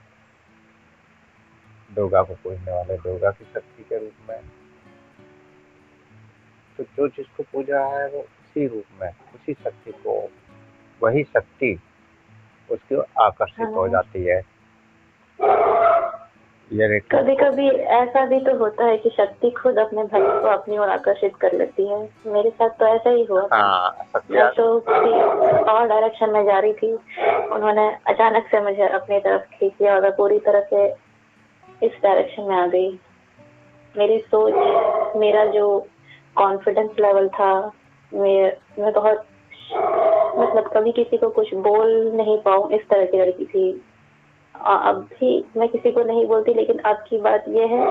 दुर्गा को पूजने वाले दुर्गा की शक्ति के रूप में। तो जो जिसको पूज रहा है वो उसी रूप में, उसी शक्ति को, वही शक्ति उसकी ओर आकर्षित हो जाती है। कभी कभी ऐसा भी तो होता है कि शक्ति खुद अपने भक्त को अपनी ओर आकर्षित कर लेती है। मेरे साथ तो ऐसा ही हुआ था। मैं तो किसी और डायरेक्शन में जा रही थी, उन्होंने अचानक से मुझे अपनी तरफ खींच लिया और मैं पूरी तरह से इस डायरेक्शन में आ गई। मेरी सोच, मेरा जो कॉन्फिडेंस लेवल था, मैं बहुत मतलब कभी किसी को कुछ बोल नहीं पाऊँ, इस तरह की लड़की थी। अब भी मैं किसी को नहीं बोलती, लेकिन अब की बात ये है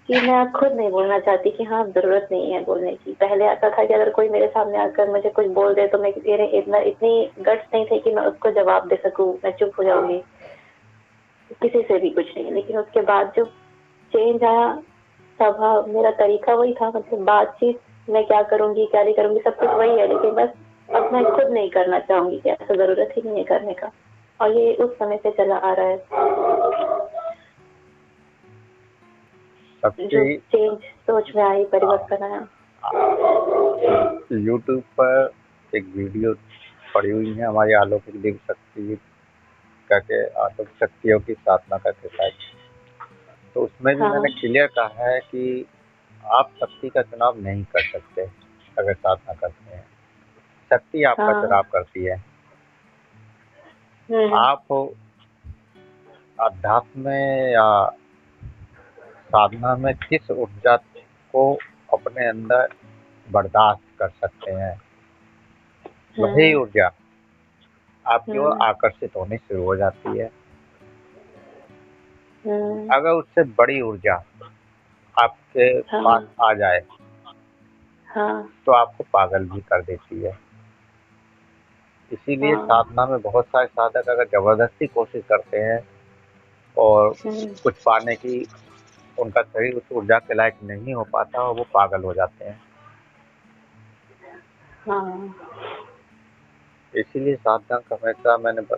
कि मैं अब खुद नहीं बोलना चाहती कि हाँ, अब ज़रूरत नहीं है बोलने की। पहले ऐसा था कि अगर कोई मेरे सामने आकर मुझे कुछ बोल दे तो मैं मेरे इतनी गट्स नहीं थे कि मैं उसको जवाब दे सकूँ, मैं चुप हो जाऊँगी, किसी से भी कुछ नहीं। लेकिन उसके बाद जो चेंज आया, स्वभाव, मेरा तरीका वही था, मतलब बातचीत, मैं क्या करूँगी, क्या नहीं करूँगी, सब कुछ वही है, लेकिन बस अब मैं खुद नहीं करना चाहूँगी कि ऐसा ज़रूरत ही नहीं है करने का। और ये उस समय से चला आ रहा है, सबसे जो चेंज सोच में आई, परिवर्तन आया। यूट्यूब पर एक वीडियो पड़ी हुई है, हमारी अलौकिक दिव्य शक्ति करके, अलौकिक शक्तियों की साधना करके शायद। तो उसमें भी हाँ, मैंने क्लियर कहा है कि आप शक्ति का चुनाव नहीं कर सकते अगर साधना करते हैं। शक्ति आपका हाँ, चुनाव करती है। हम्म, आप अध्यात्म में या साधना में किस ऊर्जा को अपने अंदर बर्दाश्त कर सकते हैं, वही हम्म, ऊर्जा आपकी ओर हम्म, आकर्षित होनी शुरू हो जाती है। हम्म, अगर उससे बड़ी ऊर्जा आपके पास हाँ, आ जाए हाँ, तो आपको पागल भी कर देती है। इसीलिए हाँ, साधना में बहुत सारे साधक अगर जबरदस्ती कोशिश करते हैं और हम्म, कुछ पाने की, उनका शरीर उस ऊर्जा के लायक नहीं हो पाता और वो पागल हो जाते हैं। हाँ, इसीलिए साधना का हमेशा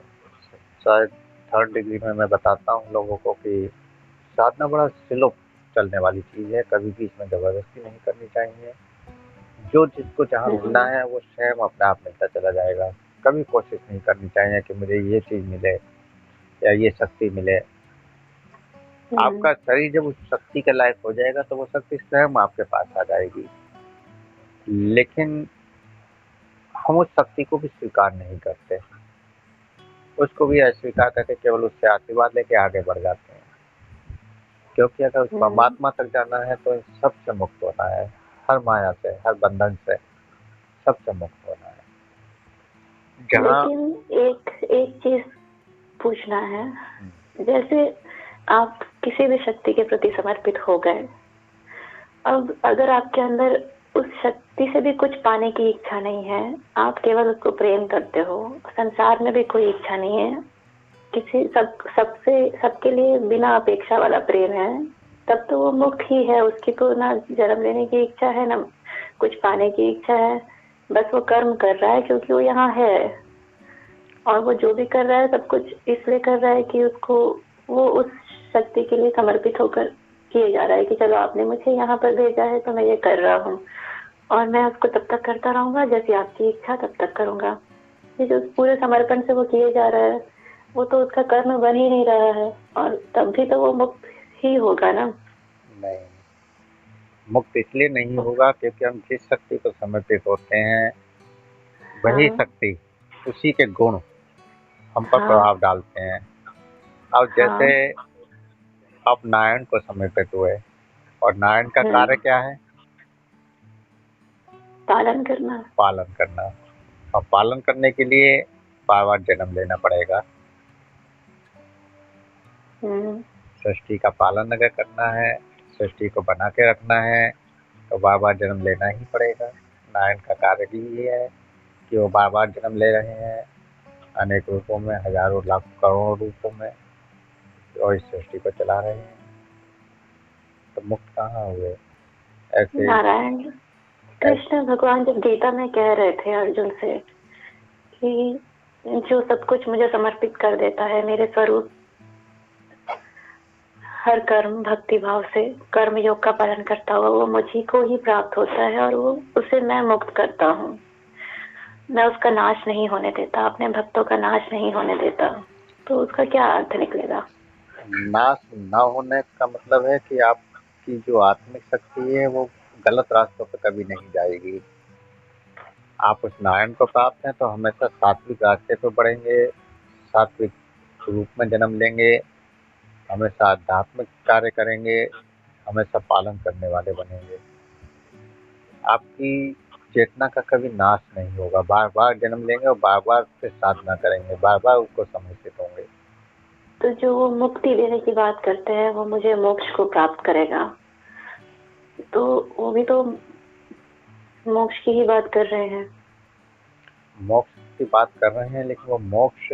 शायद थर्ड डिग्री में मैं बताता हूँ लोगों को कि साधना बड़ा स्लो चलने वाली चीज़ है, कभी भी इसमें ज़बरदस्ती नहीं करनी चाहिए। जो जिसको जहाँ मिलना हम्म, है वो स्वयं अपने आप मिलता चला जाएगा। कभी कोशिश नहीं करनी चाहिए कि मुझे ये चीज़ मिले या ये शक्ति मिले। हम्म, आपका शरीर जब उस शक्ति के लायक हो जाएगा तो वो शक्ति स्वयं आपके पास आ जाएगी। लेकिन हम उस शक्ति को भी स्वीकार नहीं करते, उसको भी अस्वीकार करके केवल उससे आशीर्वाद लेके आगे बढ़ जाते हैं। क्योंकि अगर उस हम्म। परमात्मा तक जाना है तो इन सबसे मुक्त होना है, हर माया से, हर बंधन से, सबसे मुक्त होना है। जहाँ लेकिन एक एक चीज पूछना है, जैसे आप किसी भी शक्ति के प्रति समर्पित हो गए, अब अगर आपके अंदर उस शक्ति से भी कुछ पाने की इच्छा नहीं है, आप केवल उसको प्रेम करते हो, संसार में भी कोई इच्छा नहीं है, किसी सबसे सबके लिए बिना अपेक्षा वाला प्रेम है, तब तो वो मुक्त ही है। उसकी तो ना जन्म लेने की इच्छा है, ना कुछ पाने की इच्छा है, बस वो कर्म कर रहा है क्योंकि वो यहाँ है। और वो जो भी कर रहा है सब कुछ इसलिए कर रहा है कि उसको, वो उस शक्ति के लिए समर्पित होकर किए जा रहा है कि चलो आपने मुझे यहाँ पर भेजा है तो मैं ये कर रहा हूँ, और मैं उसको तब तक करता रहूंगा जैसी आपकी इच्छा तब तक करूंगा। ये जो पूरे समर्पण से वो किए जा रहा है, वो तो उसका कर्म बन ही नहीं रहा है, और तब भी तो वो मुक्त ही होगा ना। नहीं, मुक्त इसलिए नहीं होगा क्योंकि हम जिस शक्ति को समर्पित होते हैं वही हाँ, शक्ति, उसी के गुण हम पर हाँ, प्रभाव डालते हैं। अब जैसे हाँ, आप नारायण को समर्पित हुए और नारायण का कार्य हम्म, क्या है? पालन करना। पालन करना। और पालन करने के लिए बार बार जन्म लेना पड़ेगा। हम्म, सृष्टि का पालन अगर करना है, सृष्टि को बना के रखना है, तो बार बार जन्म लेना ही पड़ेगा। नारायण का कार्य भी ये है कि वो बार बार जन्म ले रहे हैं, अनेक रूपों में, हजारों लाखों करोड़ों रूपों में, और इस सृष्टि को चला रहे हैं। तो मुक्त कहाँ हुए ऐसे? नारायण ऐसे कृष्ण भगवान जब गीता में कह रहे थे अर्जुन से कि जो सब कुछ मुझे समर्पित कर देता है मेरे स्वरूप, हर कर्म भक्ति भाव से कर्म योग का पालन करता हुआ वो मुझी को ही प्राप्त होता है, और वो उसे मैं मुक्त करता हूँ, मैं उसका नाश नहीं होने देता, अपने भक्तों का नाश नहीं होने देता। तो उसका क्या अर्थ निकलेगा? नाश न होने का मतलब है कि आपकी जो आत्मिक शक्ति है वो गलत रास्तों पर कभी नहीं जाएगी। आप उस नारायण को प्राप्त हैं तो हमेशा सात्विक रास्ते पर बढ़ेंगे, सात्विक रूप में जन्म लेंगे, हमेशा आध्यात्मिक कार्य करेंगे, हमेशा पालन करने वाले बनेंगे। आपकी चेतना का कभी नाश नहीं होगा, बार बार जन्म लेंगे और बार बार फिर साधना करेंगे, बार बार उसको समर्पित होंगे। तो जो वो मुक्ति देने की बात करते हैं, वो मुझे मोक्ष को प्राप्त करेगा, तो वो भी तो मोक्ष की ही बात कर रहे हैं। मोक्ष की बात कर रहे हैं, लेकिन वो मोक्ष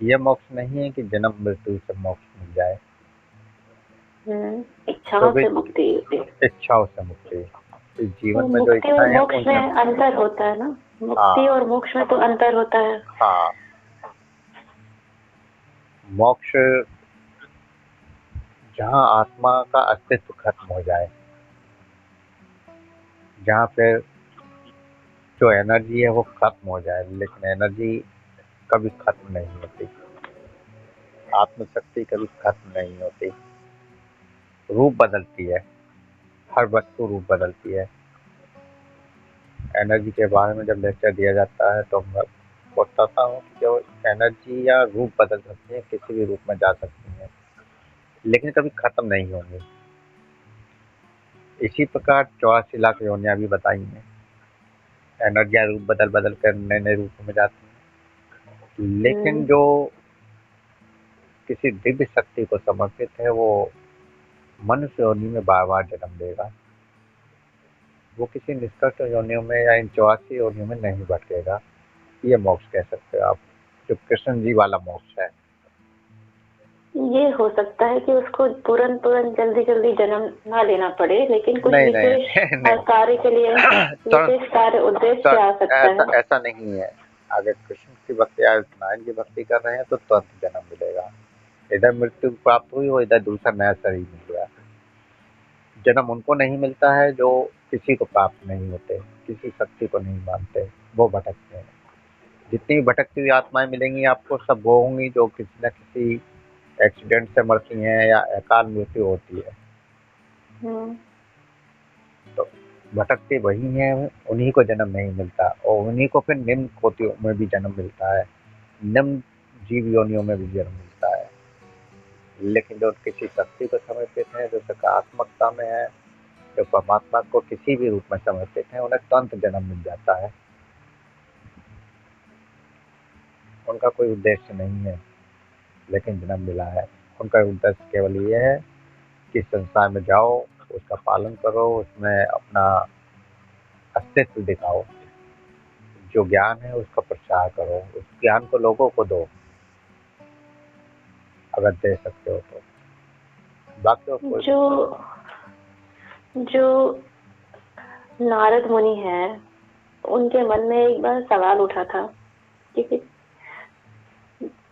ये मोक्ष नहीं है कि जन्म मृत्यु से मोक्ष मिल जाए। तो इच्छाओं भी से मुक्ति। इच्छाओं से मुक्ति, इस तो जीवन में जो मुक्ति और इच्छाएं हैं मोक्ष उनसे। में अंतर होता है ना, मुक्ति हाँ और मोक्ष में तो अंतर होता है। हाँ, मोक्ष जहाँ आत्मा का अस्तित्व खत्म हो जाए, जहाँ फिर जो एनर्जी है वो खत्म हो जाए, लेकिन एनर्जी कभी खत्म नहीं होती, आत्मशक्ति कभी खत्म नहीं होती, रूप बदलती है, हर वस्तु रूप बदलती है। एनर्जी के बारे में जब लेक्चर दिया जाता है तो मैं बताता हूँ कि जो एनर्जी या रूप बदल सकती है, किसी भी रूप में जा सकती है, लेकिन कभी खत्म नहीं होंगी। इसी प्रकार 84 लाख योनियां भी बताई हैं, एनर्जियाँ रूप बदल बदल कर नए नए रूपों में जाती हैं, लेकिन जो किसी दिव्य शक्ति को समर्पित है वो मनुष्य योनि में बार बार जन्म लेगा, वो किसी निष्कृष्ट योनियों में या इन 84 योनियों में नहीं भटकेगा। ये मोक्ष कह सकते हो आप, जो कृष्ण जी वाला मोक्ष है। ये हो सकता है कि उसको तुरंत तुरंत जल्दी जल्दी जन्म ना लेना पड़े, लेकिन कुछ नहीं नहीं विशेष नहीं, कार्य के लिए, विशेष कार्य उद्देश्य से आ सकता ऐसा है। ऐसा नहीं है। अगर कृष्ण की भक्ति या नारायण की भक्ति कर रहे हैं तो तुरंत जन्म मिलेगा, इधर मृत्यु प्राप्त हुई और इधर दूसरा नया शरीर मिल गया। जन्म उनको नहीं मिलता है जो किसी को प्राप्त नहीं होते, किसी शक्ति को नहीं मानते, वो भटकते हैं। जितनी भी भटकती हुई आत्माएं मिलेंगी आपको, सब वो होंगी जो किसी न किसी एक्सीडेंट से मरती हैं या अकाल मृत्यु होती है। तो भटकते वही हैं, उन्हीं को जन्म नहीं मिलता, और उन्हीं को फिर निम्न कोटियों में भी जन्म मिलता है, निम्न जीव योनियों में भी जन्म मिलता है। लेकिन जो किसी शक्ति को समर्पित है, जो सकारात्मकता में है, जो परमात्मा को किसी भी रूप में समर्पित है, उन्हें तुरंत जन्म मिल जाता है। उनका कोई उद्देश्य नहीं है, लेकिन जन्म मिला है। उनका उद्देश्य केवल ये है कि संसार में जाओ, उसका पालन करो, उसमें अपना अस्तित्व दिखाओ, जो ज्ञान है उसका प्रचार करो, उस ज्ञान को लोगों को दो, अगर दे सकते हो तो। बाकी जो नारद मुनि है, उनके मन में एक बार सवाल उठा था, क्योंकि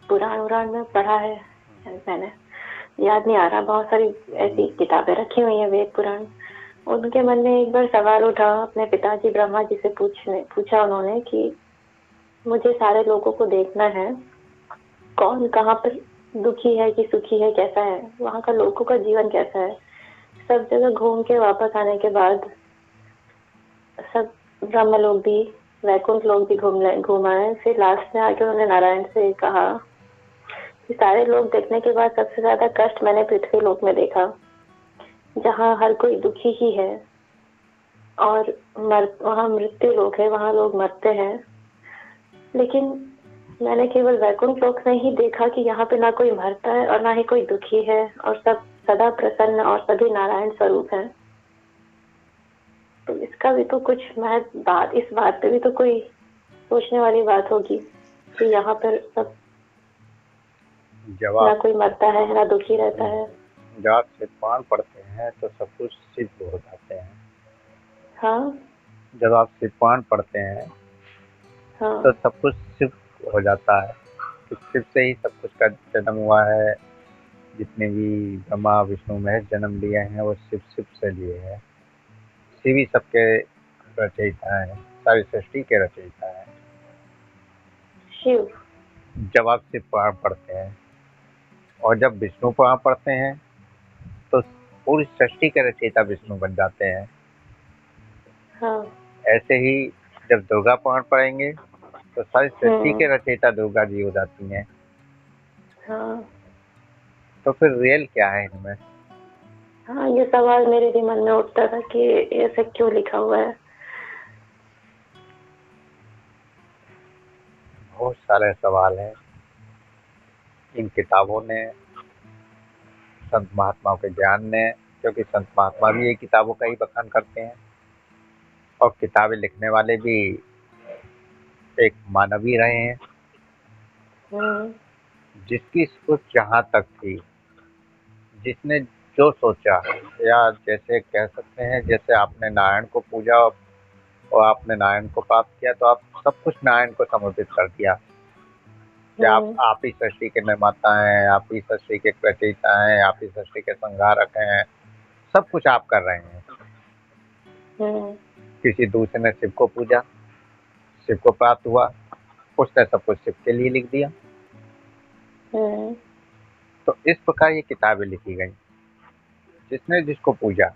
पुराण में पढ़ा है मैंने, याद नहीं आ रहा, बहुत सारी ऐसी किताबें रखी हुई है वेद पुराण। उनके मन में एक बार सवाल उठा, अपने पिताजी ब्रह्मा जी से पूछा उन्होंने कि मुझे सारे लोगों को देखना है, कौन कहाँ पर दुखी है कि सुखी है, कैसा है वहाँ का लोगों का जीवन, कैसा है। सब जगह घूम के वापस आने के बाद सब ब्रह्म लोग भी, वैकुंठ लोग भी घूम आए। फिर लास्ट में आके उन्होंने नारायण से कहा कि सारे लोग देखने के बाद सबसे ज्यादा कष्ट मैंने पृथ्वी लोक में देखा, जहाँ हर कोई दुखी ही है, और वहाँ मृत्यु लोक है, वहाँ लोग मरते हैं। लेकिन मैंने केवल वैकुंठ लोक में ही देखा कि यहाँ पे ना कोई मरता है और ना ही कोई दुखी है, और सब सदा प्रसन्न और सभी नारायण स्वरूप है। तो इसका भी तो कुछ इस बात पे भी तो कोई सोचने वाली बात होगी कि यहाँ पर सब ना कोई मरता है ना दुखी रहता है। जब आप शिवपुराण पढ़ते हैं तो सब कुछ सिद्ध हो जाते हैं। हाँ, जब आप शिवपुराण पढ़ते हैं हाँ, तो सब कुछ सिद्ध हो जाता है कि शिव से ही सब कुछ का जन्म हुआ है। जितने भी ब्रह्मा विष्णु महेश जन्म लिए हैं वो शिव से लिए हैं। शिव ही सबके रचयिता है, सारी सृष्टि के रचयिता है। शिव। जब आप शिव पुराण पढ़ते हैं और जब विष्णु पुराण पढ़ते हैं तो पूरी सृष्टि के रचयिता विष्णु बन जाते हैं। हाँ, ऐसे ही जब दुर्गा पुराण पढ़ेंगे तो सारी सृष्टि के रचयिता दुर्गा जी हो जाती हैं। हाँ, तो फिर रियल क्या है इनमें? हाँ, ये सवाल मेरे भी मन में उठता था कि ऐसे क्यों लिखा हुआ है। बहुत सारे सवाल हैं। इन किताबों ने, संत महात्माओं के ज्ञान ने, क्योंकि संत महात्मा भी ये किताबों का ही बखान करते हैं और किताबें लिखने वाले भी एक मानव ही रहे हैं। जिसकी सोच जहाँ तक थी, जिसने जो सोचा, या जैसे कह सकते हैं जैसे आपने नारायण को पूजा और आपने नारायण को प्राप्त किया तो आप सब कुछ नारायण को समर्पित कर दिया कि आप ही सृष्टि के निर्माता हैं, आप ही सृष्टि के रचयिता हैं, आप ही सृष्टि के संहारक हैं, सब कुछ आप कर रहे हैं। किसी दूसरे ने शिव को पूजा, शिव को प्राप्त हुआ, उसने सब कुछ शिव के लिए लिख दिया। तो इस प्रकार ये किताबें लिखी गई। जिसने जिसको पूजा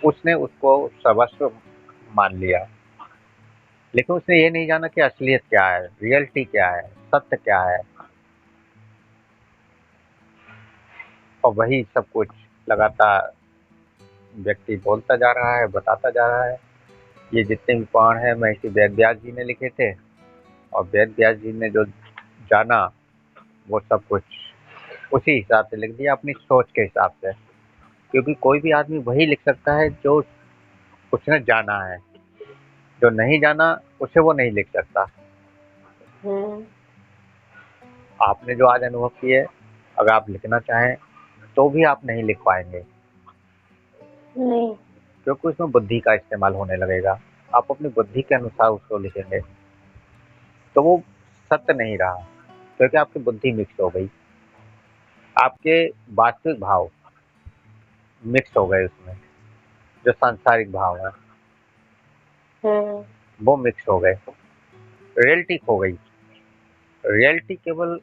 उसने उसको सर्वस्व मान लिया, लेकिन उसने ये नहीं जाना कि असलियत क्या है, रियलिटी क्या है, सत्य क्या है। और वही सब कुछ लगातार व्यक्ति बोलता जा रहा है, बताता जा रहा है। ये जितने भी पुराण हैं महर्षि वेद व्यास जी ने लिखे थे, और वेद व्यास जी ने जो जाना वो सब कुछ उसी हिसाब से लिख दिया, अपनी सोच के हिसाब से। क्योंकि कोई भी आदमी वही लिख सकता है जो उसने जाना है, जो नहीं जाना उसे वो नहीं लिख सकता। आपने जो आज अनुभव किए, अगर आप लिखना चाहें तो भी आप नहीं लिख पाएंगे, नहीं। क्योंकि उसमें बुद्धि का इस्तेमाल होने लगेगा। आप अपनी बुद्धि के अनुसार उसको लिखेंगे तो वो सत्य नहीं रहा, क्योंकि आपकी बुद्धि मिक्स हो गई, आपके वास्तविक भाव मिक्स हो गए, उसमें जो सांसारिक भाव है वो मिक्स हो गए, रियलिटी खो गई। रियलिटी केवल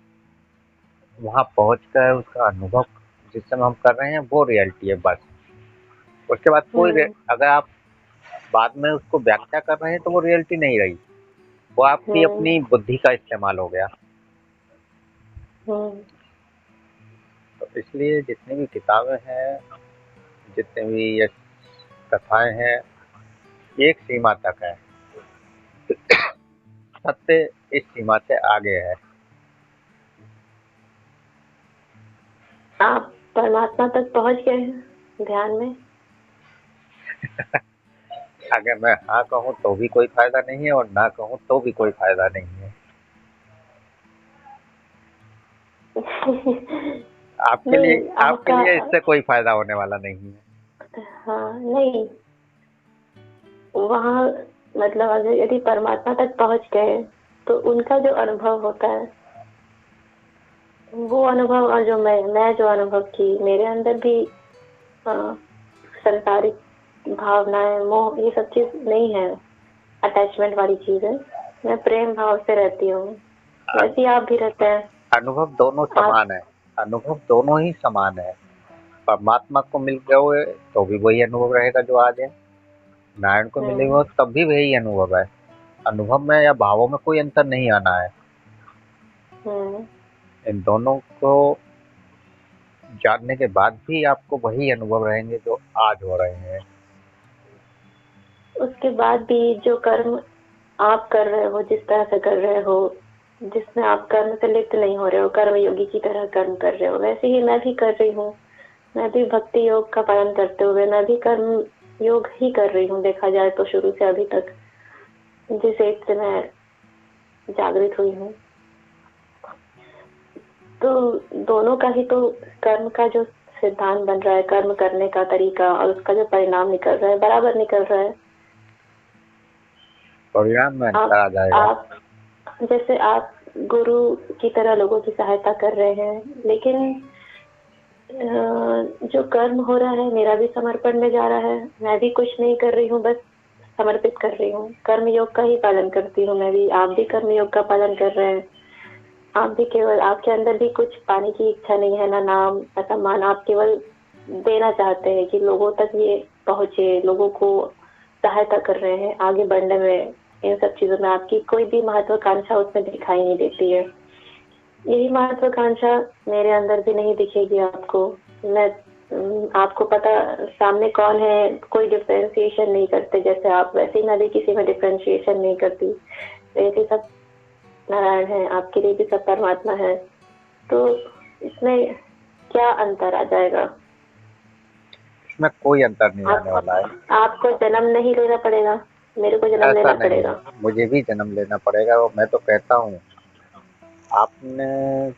वहां पहुंचकर उसका अनुभव जिस समय हम कर रहे हैं वो रियलिटी है बस। उसके बाद कोई अगर आप बाद में उसको व्याख्या कर रहे हैं तो वो रियलिटी नहीं रही, वो आपकी अपनी बुद्धि का इस्तेमाल हो गया। तो इसलिए जितनी भी किताबें हैं, जितनी भी ये कथाएं हैं, एक सीमा तक है, सत्य इस सीमा से आगे है। आप परमात्मा तक पहुंच गए हैं ध्यान में? अगर मैं हाँ कहूँ तो भी कोई फायदा नहीं है और ना कहूँ तो भी कोई फायदा नहीं है। आपके लिए इससे कोई फायदा होने वाला नहीं है। हाँ, नहीं, वहाँ मतलब अगर यदि परमात्मा तक पहुंच गए तो उनका जो अनुभव होता है, वो अनुभव, और जो मैं जो अनुभव की, मेरे अंदर भी संसारिक भावनाएं, मोह, ये सब चीज नहीं है, अटैचमेंट वाली चीज है। मैं प्रेम भाव से रहती हूँ, वैसे आप भी रहते हैं। अनुभव दोनों समान है, अनुभव दोनों ही समान है। परमात्मा को मिल गए तो भी वही अनुभव रहेगा जो आज है, नारायण को मिले हो तब भी वही अनुभव है। अनुभव में या भावों में कोई अंतर नहीं आना है। इन दोनों को जानने के बाद भी आपको वही अनुभव रहेंगे जो आज हो रहे हैं। उसके बाद भी जो कर्म आप कर रहे हो, जिस तरह से कर रहे हो, जिसमें आप कर्म से लिप्त नहीं हो रहे हो, कर्म योगी की तरह कर्म कर रहे हो, वैसे ही मैं भी कर रही हूँ। मैं भी भक्ति योग का पालन करते हुए मैं भी कर्म योग ही कर रही हूँ, देखा जाए तो शुरू से अभी तक, जिस एज से मैं जागृत हुई हूँ। तो दोनों का ही तो कर्म का जो सिद्धांत बन रहा है, कर्म करने का तरीका और उसका जो परिणाम निकल रहा है, बराबर निकल रहा है। परिणाम में अंतर आ जाएगा। आप जैसे आप गुरु की तरह लोगों की सहायता कर रहे हैं, लेकिन जो कर्म हो रहा है मेरा भी समर्पण में जा रहा है। मैं भी कुछ नहीं कर रही हूँ, बस समर्पित कर रही हूँ, कर्म योग का ही पालन करती हूँ मैं भी। आप भी कर्म योग का पालन कर रहे हैं। आप भी केवल, आपके अंदर भी कुछ पाने की इच्छा नहीं है, ना नाम ना सम्मान, आप केवल देना चाहते हैं कि लोगों तक ये पहुंचे, लोगों को सहायता कर रहे हैं आगे बढ़ने में। इन सब चीजों में आपकी कोई भी महत्वाकांक्षा उसमें दिखाई नहीं देती है। यही महत्वाकांक्षा मेरे अंदर भी नहीं दिखेगी आपको। मैं आपको पता सामने कौन है, कोई डिफरेंशिएशन नहीं करते जैसे आप, वैसे ही मैं भी किसी में डिफरेंशिएशन नहीं करती। ऐसे सब नारायण है, आपके लिए भी सब परमात्मा है, तो इसमें क्या अंतर आ जाएगा? इसमें कोई अंतर नहीं आने आप वाला है। आपको जन्म नहीं लेना पड़ेगा, मेरे को जन्म ऐसा लेना नहीं है, पड़ेगा। मुझे भी जन्म लेना पड़ेगा। और मैं तो कहता हूँ, आपने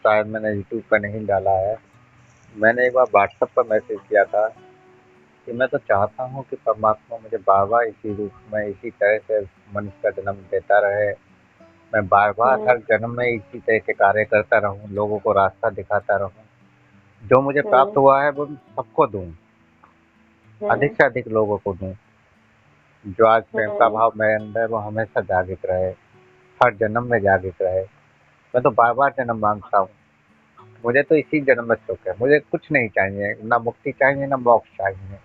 शायद मैंने यूट्यूब पर नहीं डाला है, मैंने एक बार व्हाट्सएप पर मैसेज किया था कि मैं तो चाहता हूँ कि परमात्मा मुझे बार बार इसी रूप में, इसी तरह से मनुष्य का जन्म देता रहे। मैं बार बार हम्म, हर जन्म में इसी तरह के कार्य करता रहूँ, लोगों को रास्ता दिखाता रहूँ। जो मुझे प्राप्त हम्म, हुआ है वो सबको दूँ, अधिक हम्म, से अधिक लोगों को दूँ। जो आज प्रेम का हम्म, भाव मेरे अंदर है वो हमेशा जागृत रहे, हर जन्म में जागृत रहे। मैं तो बार बार जन्म मांगता हूँ, मुझे तो इसी जन्म में सुख है, मुझे कुछ नहीं चाहिए, ना मुक्ति चाहिए ना मोक्ष चाहिए।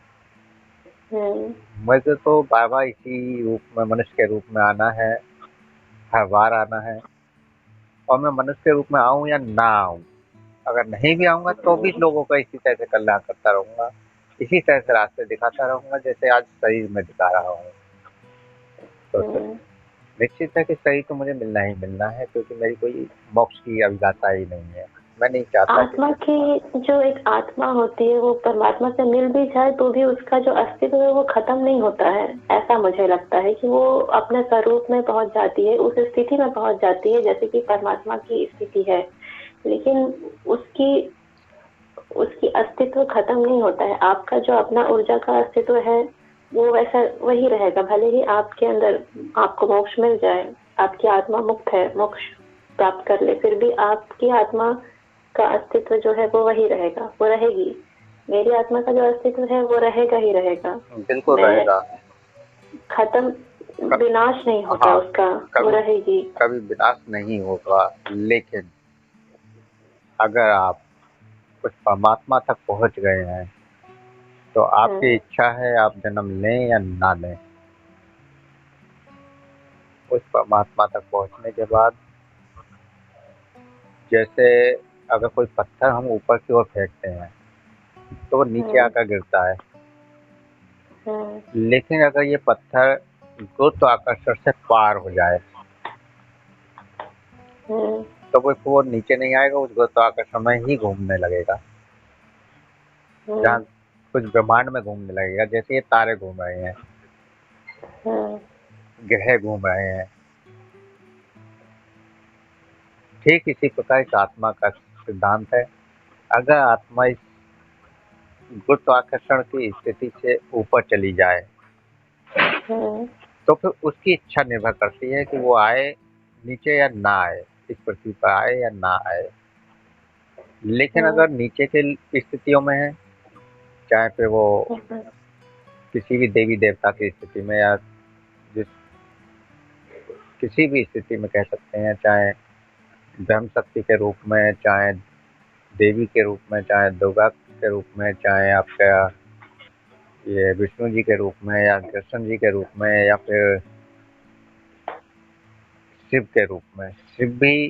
हम्म, मुझे तो बार बार इसी रूप में, मनुष्य के रूप में आना है, हर बार आना है। और मैं मनुष्य के रूप में आऊँ या ना आऊँ, अगर नहीं भी आऊँगा तो भी हम्म, लोगों का इसी तरह से कल्याण करता रहूँगा, इसी तरह से रास्ते दिखाता रहूँगा जैसे आज शरीर में दिखा रहा हूँ। तो हम्म। निश्चित है कि शरीर तो मुझे मिलना ही मिलना है, क्योंकि मेरी कोई मोक्ष की अभिलाषा ही नहीं है। मैं नहीं चाहता कि आत्मा की जो एक आत्मा होती है वो परमात्मा से मिल भी जाए तो भी उसका जो अस्तित्व है वो खत्म नहीं होता है। ऐसा मुझे लगता है कि वो अपने स्वरूप में पहुंच जाती है, उस स्थिति में पहुंच जाती है जैसे कि परमात्मा की स्थिति है, लेकिन उसकी उसकी अस्तित्व खत्म नहीं होता है। आपका जो अपना ऊर्जा का अस्तित्व है वो वैसा वही रहेगा, भले ही आपके अंदर आपको मोक्ष मिल जाए, आपकी आत्मा मुक्त है, मोक्ष प्राप्त कर ले, फिर भी आपकी आत्मा का अस्तित्व जो है वो वही रहेगा, वो रहेगी। मेरी आत्मा का जो अस्तित्व है वो रहेगा ही रहेगा। बिल्कुल मैं रहेगा। खत्म, क- विनाश नहीं होता हाँ, उसका, वो कभी रहेगी। कभी विनाश नहीं होगा, लेकिन अगर आप उस परमात्मा तक पहुंच गए हैं तो आपकी हम्म, इच्छा है आप जन्म लें या ना लें। उस परमात्मा तक पहुंचने के बाद, जैसे अगर कोई पत्थर हम ऊपर की ओर फेंकते हैं तो वो नीचे हम्म, आकर गिरता है, हम्म, लेकिन अगर ये पत्थर गुरुत्वाकर्षण से पार हो जाए हम्म, तो वो नीचे नहीं आएगा, उस गुरुत्वाकर्षण में ही घूमने लगेगा, हम्म, जहाँ कुछ ब्रह्मांड में घूमने लगेगा। जैसे ये तारे घूम रहे हैं, हम्म, ग्रह घूम रहे हैं, ठीक इसी प्रकार इस आत्मा का सिद्धांत है। अगर आत्मा इस गुरुत्वाकर्षण की स्थिति से ऊपर चली जाए हम्म, तो फिर उसकी इच्छा निर्भर करती है कि वो आए नीचे या ना आए, इस पृथ्वी पर आए या ना आए। लेकिन हम्म, अगर नीचे के स्थितियों में है, चाहे फिर वो हम्म, किसी भी देवी देवता की स्थिति में या जिस किसी भी स्थिति में कह सकते हैं, चाहे ब्रह्म शक्ति के रूप में, चाहे देवी के रूप में, चाहे दुर्गा के रूप में, चाहे आपका ये विष्णु जी के रूप में या कृष्ण जी के रूप में या फिर शिव के रूप में। शिव भी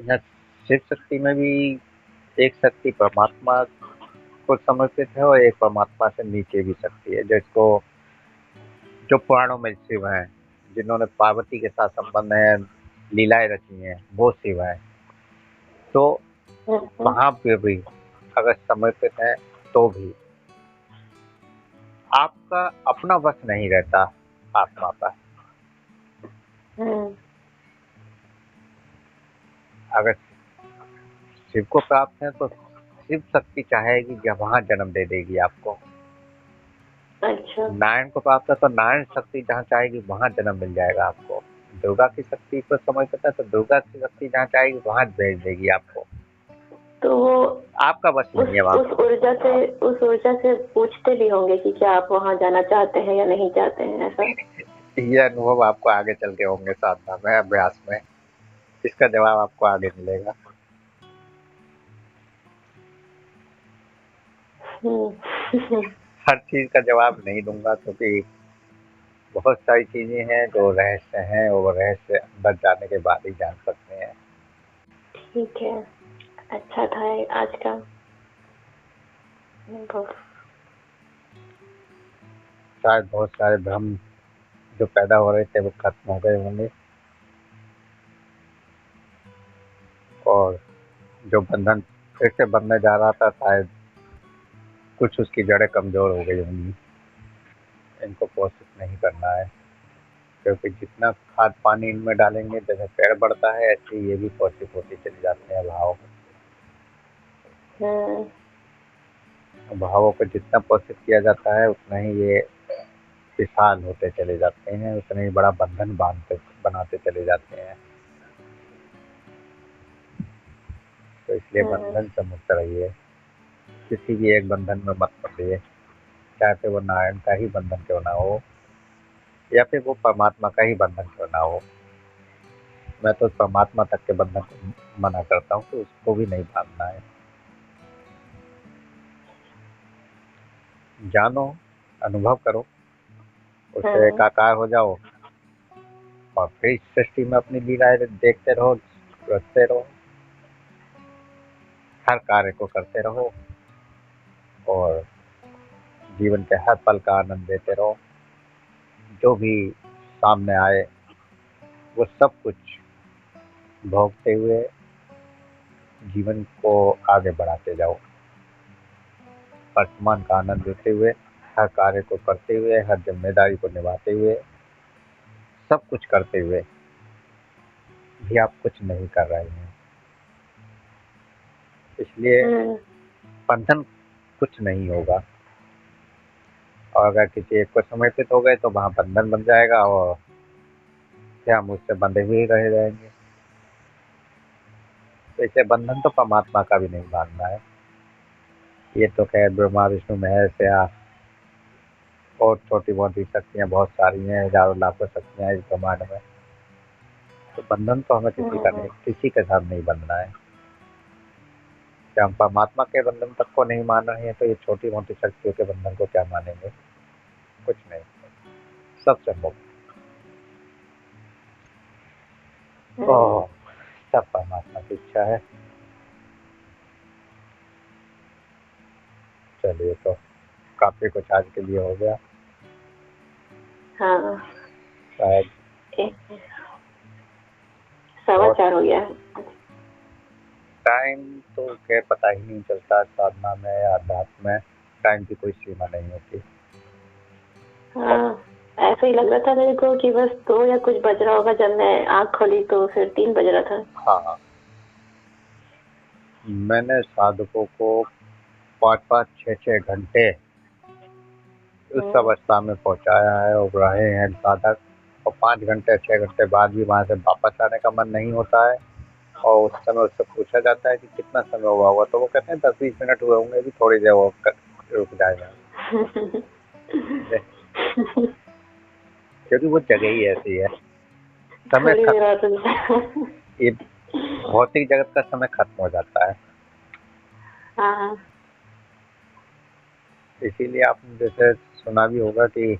या शिव शक्ति में भी एक शक्ति परमात्मा को समर्पित है और एक परमात्मा से नीचे भी शक्ति है, जिसको जो पुराणों में शिव हैं, जिन्होंने पार्वती के साथ संबंध है, लीलाएं रची हैं, वो शिव है। तो हम्म, वहां पे भी अगर समर्पित है तो भी आपका अपना वश नहीं रहता आत्मा पर। हम्म। अगर शिव को प्राप्त है तो शिव शक्ति चाहेगी कि वहां जन्म दे देगी आपको। अच्छा। नारायण को प्राप्त है तो नारायण शक्ति जहाँ चाहेगी वहां जन्म मिल जाएगा आपको। दुर्गा की शक्ति को समझ सकता है तो दुर्गा की शक्ति जहाँ चाहेगी वहां भेज देगी आपको। तो वो आपका बस नहीं है वहां उस पर। ऊर्जा से पूछते भी होंगे कि क्या आप वहां जाना चाहते हैं या नहीं चाहते हैं, ऐसा? ये अनुभव आपको आगे चल के होंगे साधना में, अभ्यास में। इसका जवाब आपको आगे मिलेगा। हम्म। हर चीज का जवाब नहीं दूंगा, क्योंकि बहुत सारी चीजें हैं जो रहस्य हैं, वो रहस्य अंदर जाने के बाद ही जान सकते हैं। ठीक है, अच्छा था ये आज का अनुभव। शायद बहुत सारे भ्रम जो पैदा हो रहे थे वो खत्म हो गए होंगे। और जो बंधन फिर से बनने जा रहा था, शायद कुछ उसकी जड़ें कमज़ोर हो गई होंगी। इनको पोषित नहीं करना है, क्योंकि जितना खाद पानी इनमें डालेंगे, जैसे पेड़ बढ़ता है ऐसे ही ये भी पोषित होते चले जाते हैं भाव। भावों को जितना पोषित किया जाता है उतना ही ये विशाल होते चले जाते हैं, उतना ही बड़ा बंधन बनाते चले जाते हैं। तो इसलिए बंधन से मुक्त रहिए, किसी भी एक बंधन में मत पड़िए, चाहे फिर वो नारायण का ही बंधन क्यों ना हो या फिर वो परमात्मा का ही बंधन क्यों ना हो। मैं तो परमात्मा तक के बंधन को मना करता हूँ कि उसको भी नहीं बांधना है। जानो, अनुभव करो, उससे एकाकार हो जाओ और फिर इस सृष्टि में अपनी लीलाएं देखते रहो, रचते रहो, हर कार्य को करते रहो और जीवन के हर पल का आनंद लेते रहो। जो भी सामने आए वो सब कुछ भोगते हुए जीवन को आगे बढ़ाते जाओ, वर्तमान का आनंद लेते हुए, हर कार्य को करते हुए, हर जिम्मेदारी को निभाते हुए, सब कुछ करते हुए भी आप कुछ नहीं कर रहे हैं। इसलिए बंधन कुछ नहीं होगा, और अगर किसी एक को समर्पित हो गए तो वहाँ बंधन बन जाएगा और फिर हम उससे बंधे हुए ही रह जाएंगे। तो इसे बंधन तो परमात्मा का भी नहीं मानना है। ये तो खैर ब्रह्मा विष्णु महेश या और छोटी मोटी शक्तियाँ बहुत सारी हैं, हजारों लाखों शक्तियाँ इस ब्रह्मांड में। तो बंधन तो हमें किसी के साथ नहीं बंधना है। क्या हम परमात्मा के बंधन तक को नहीं मान रहे हैं तो ये छोटी मोटी शक्तियों के बंधन को क्या मानेंगे? कुछ नहीं, सबसे मुक्त। सब परमात्मा की इच्छा है। चलिए, तो काफी कुछ आज के लिए हो गया। हाँ, शायद 4:15 हो गया है। टाइम तो क्या पता ही नहीं चलता, साधना में या अध्यात्म में टाइम की कोई सीमा नहीं होती। हाँ, ऐसा ही लग रहा था मेरे को कि बस 2 या कुछ बज रहा होगा। जब मैं आँख खोली तो फिर 3 बज रहा था। हाँ, मैंने साधकों को 5-5, 6-6 घंटे उस अवस्था में पहुंचाया है और रहे हैं साधक, और 5 घंटे 6 घंटे बाद भी वहाँ से वापस आने का मन नहीं होता है। और उस समय उससे पूछा जाता है कि कितना समय हुआ होगा, तो वो कहते हैं 10-20 मिनट हुए होंगे, भी थोड़ी देर वो रुक जाएगा। क्योंकि वो जगह ही ऐसी है, समय ये भौतिक जगत का समय खत्म हो जाता है। हाँ, इसीलिए आपने जैसे सुना भी होगा कि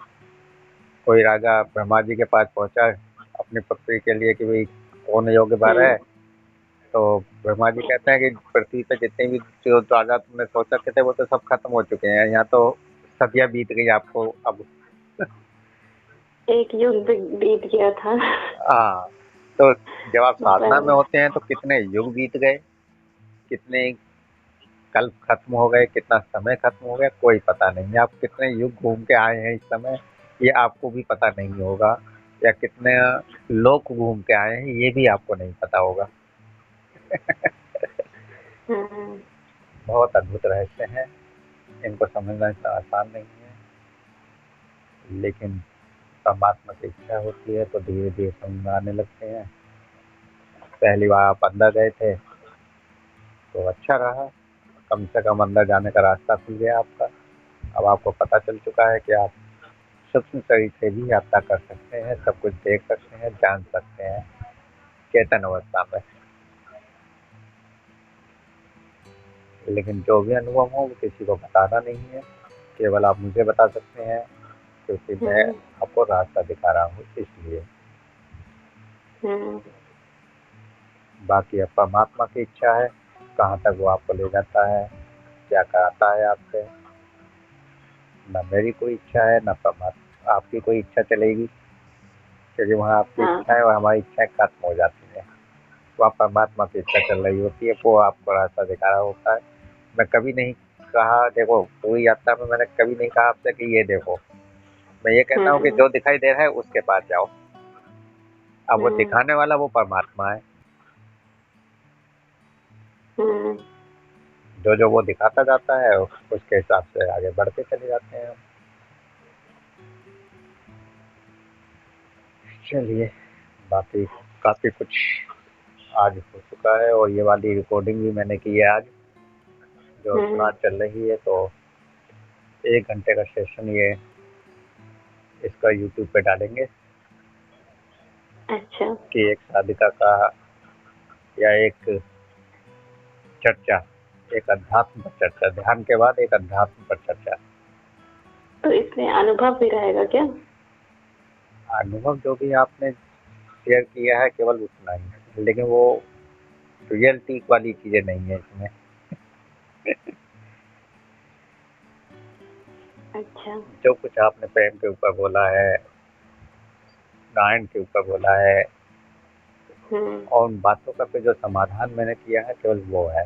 कोई राजा ब्रह्मा जी के पास पहुंचा अपनी पत्नी के लिए कि भाई कौन योग्य वर है। तो ब्रह्मा जी कहते हैं कि पृथ्वी पे जितने भी जो राजा तुमने सोच रखे थे वो तो सब खत्म हो चुके हैं, यहाँ तो सदियां बीत गई, आपको अब एक युग बीत गया था। हाँ, तो जब आप साधना में होते हैं तो कितने युग बीत गए, कितने कल्प खत्म हो गए, कितना समय खत्म हो गया, कोई पता नहीं है। आप कितने युग घूम के आए हैं इस समय, ये आपको भी पता नहीं होगा, या कितने लोक घूम के आए हैं ये भी आपको नहीं पता होगा। बहुत अद्भुत रहस्य हैं, इनको समझना इतना आसान नहीं है, लेकिन परमात्मा की इच्छा होती है तो धीरे धीरे समझ में आने लगते हैं। पहली बार आप अंदर गए थे तो अच्छा रहा, कम से कम अंदर जाने का रास्ता खुल गया आपका। अब आपको पता चल चुका है कि आप सूक्ष्म शरीर से भी यात्रा कर सकते हैं, सब कुछ देख सकते हैं, जान सकते हैं चेतन अवस्था में। लेकिन जो भी अनुभव हो वो किसी को बताना नहीं है, केवल आप मुझे बता सकते हैं, क्योंकि मैं आपको रास्ता दिखा रहा हूँ इसलिए। बाकी अब परमात्मा की इच्छा है, कहाँ तक वो आपको ले जाता है, क्या कराता है आपसे। न मेरी कोई इच्छा है, न परमात्मा आपकी कोई इच्छा चलेगी, क्योंकि वहाँ आपकी इच्छा है और हमारी इच्छाएं खत्म हो जाती हैं। वहाँ परमात्मा की इच्छा चल रही होती है, वो आपको रास्ता दिखा रहा होता है। मैं कभी नहीं कहा, देखो पूरी यात्रा में मैंने कभी नहीं कहा आपसे कि ये देखो, मैं ये कहता हूँ कि हम्म। जो दिखाई दे रहा है उसके पास जाओ। अब वो हम्म। दिखाने वाला वो परमात्मा है, हम्म। जो जो वो दिखाता जाता है उसके हिसाब से आगे बढ़ते चले जाते हैं हम। चलिए, बाकी काफ़ी कुछ आज हो चुका है, और ये वाली रिकॉर्डिंग भी मैंने की है आज, जो हम्म। सुना चल रही है। तो 1 घंटे का सेशन ये इसका यूट्यूब पे डालेंगे अच्छा। कि एक साधिका का या एक चर्चा, एक अध्यात्म पर चर्चा, ध्यान के बाद एक अध्यात्म पर चर्चा। तो इसमें अनुभव भी रहेगा क्या? अनुभव जो भी आपने शेयर किया है केवल उतना ही, लेकिन वो रियलिटी वाली चीज़ें नहीं है इसमें। अच्छा। जो कुछ आपने प्रेम के ऊपर बोला है, नारायण के ऊपर बोला है, हम्म। और उन बातों का पे जो समाधान मैंने किया है केवल वो है।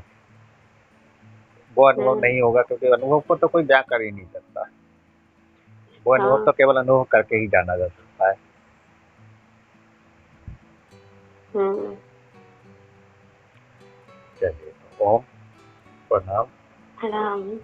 वो अनुभव हम्म। नहीं होगा, क्योंकि अनुभव को तो कोई बयां कर ही नहीं सकता। वो अनुभव हाँ। तो केवल अनुभव करके ही जाना जा सकता है। हम्म। चलिए, ओम प्रणाम। राम।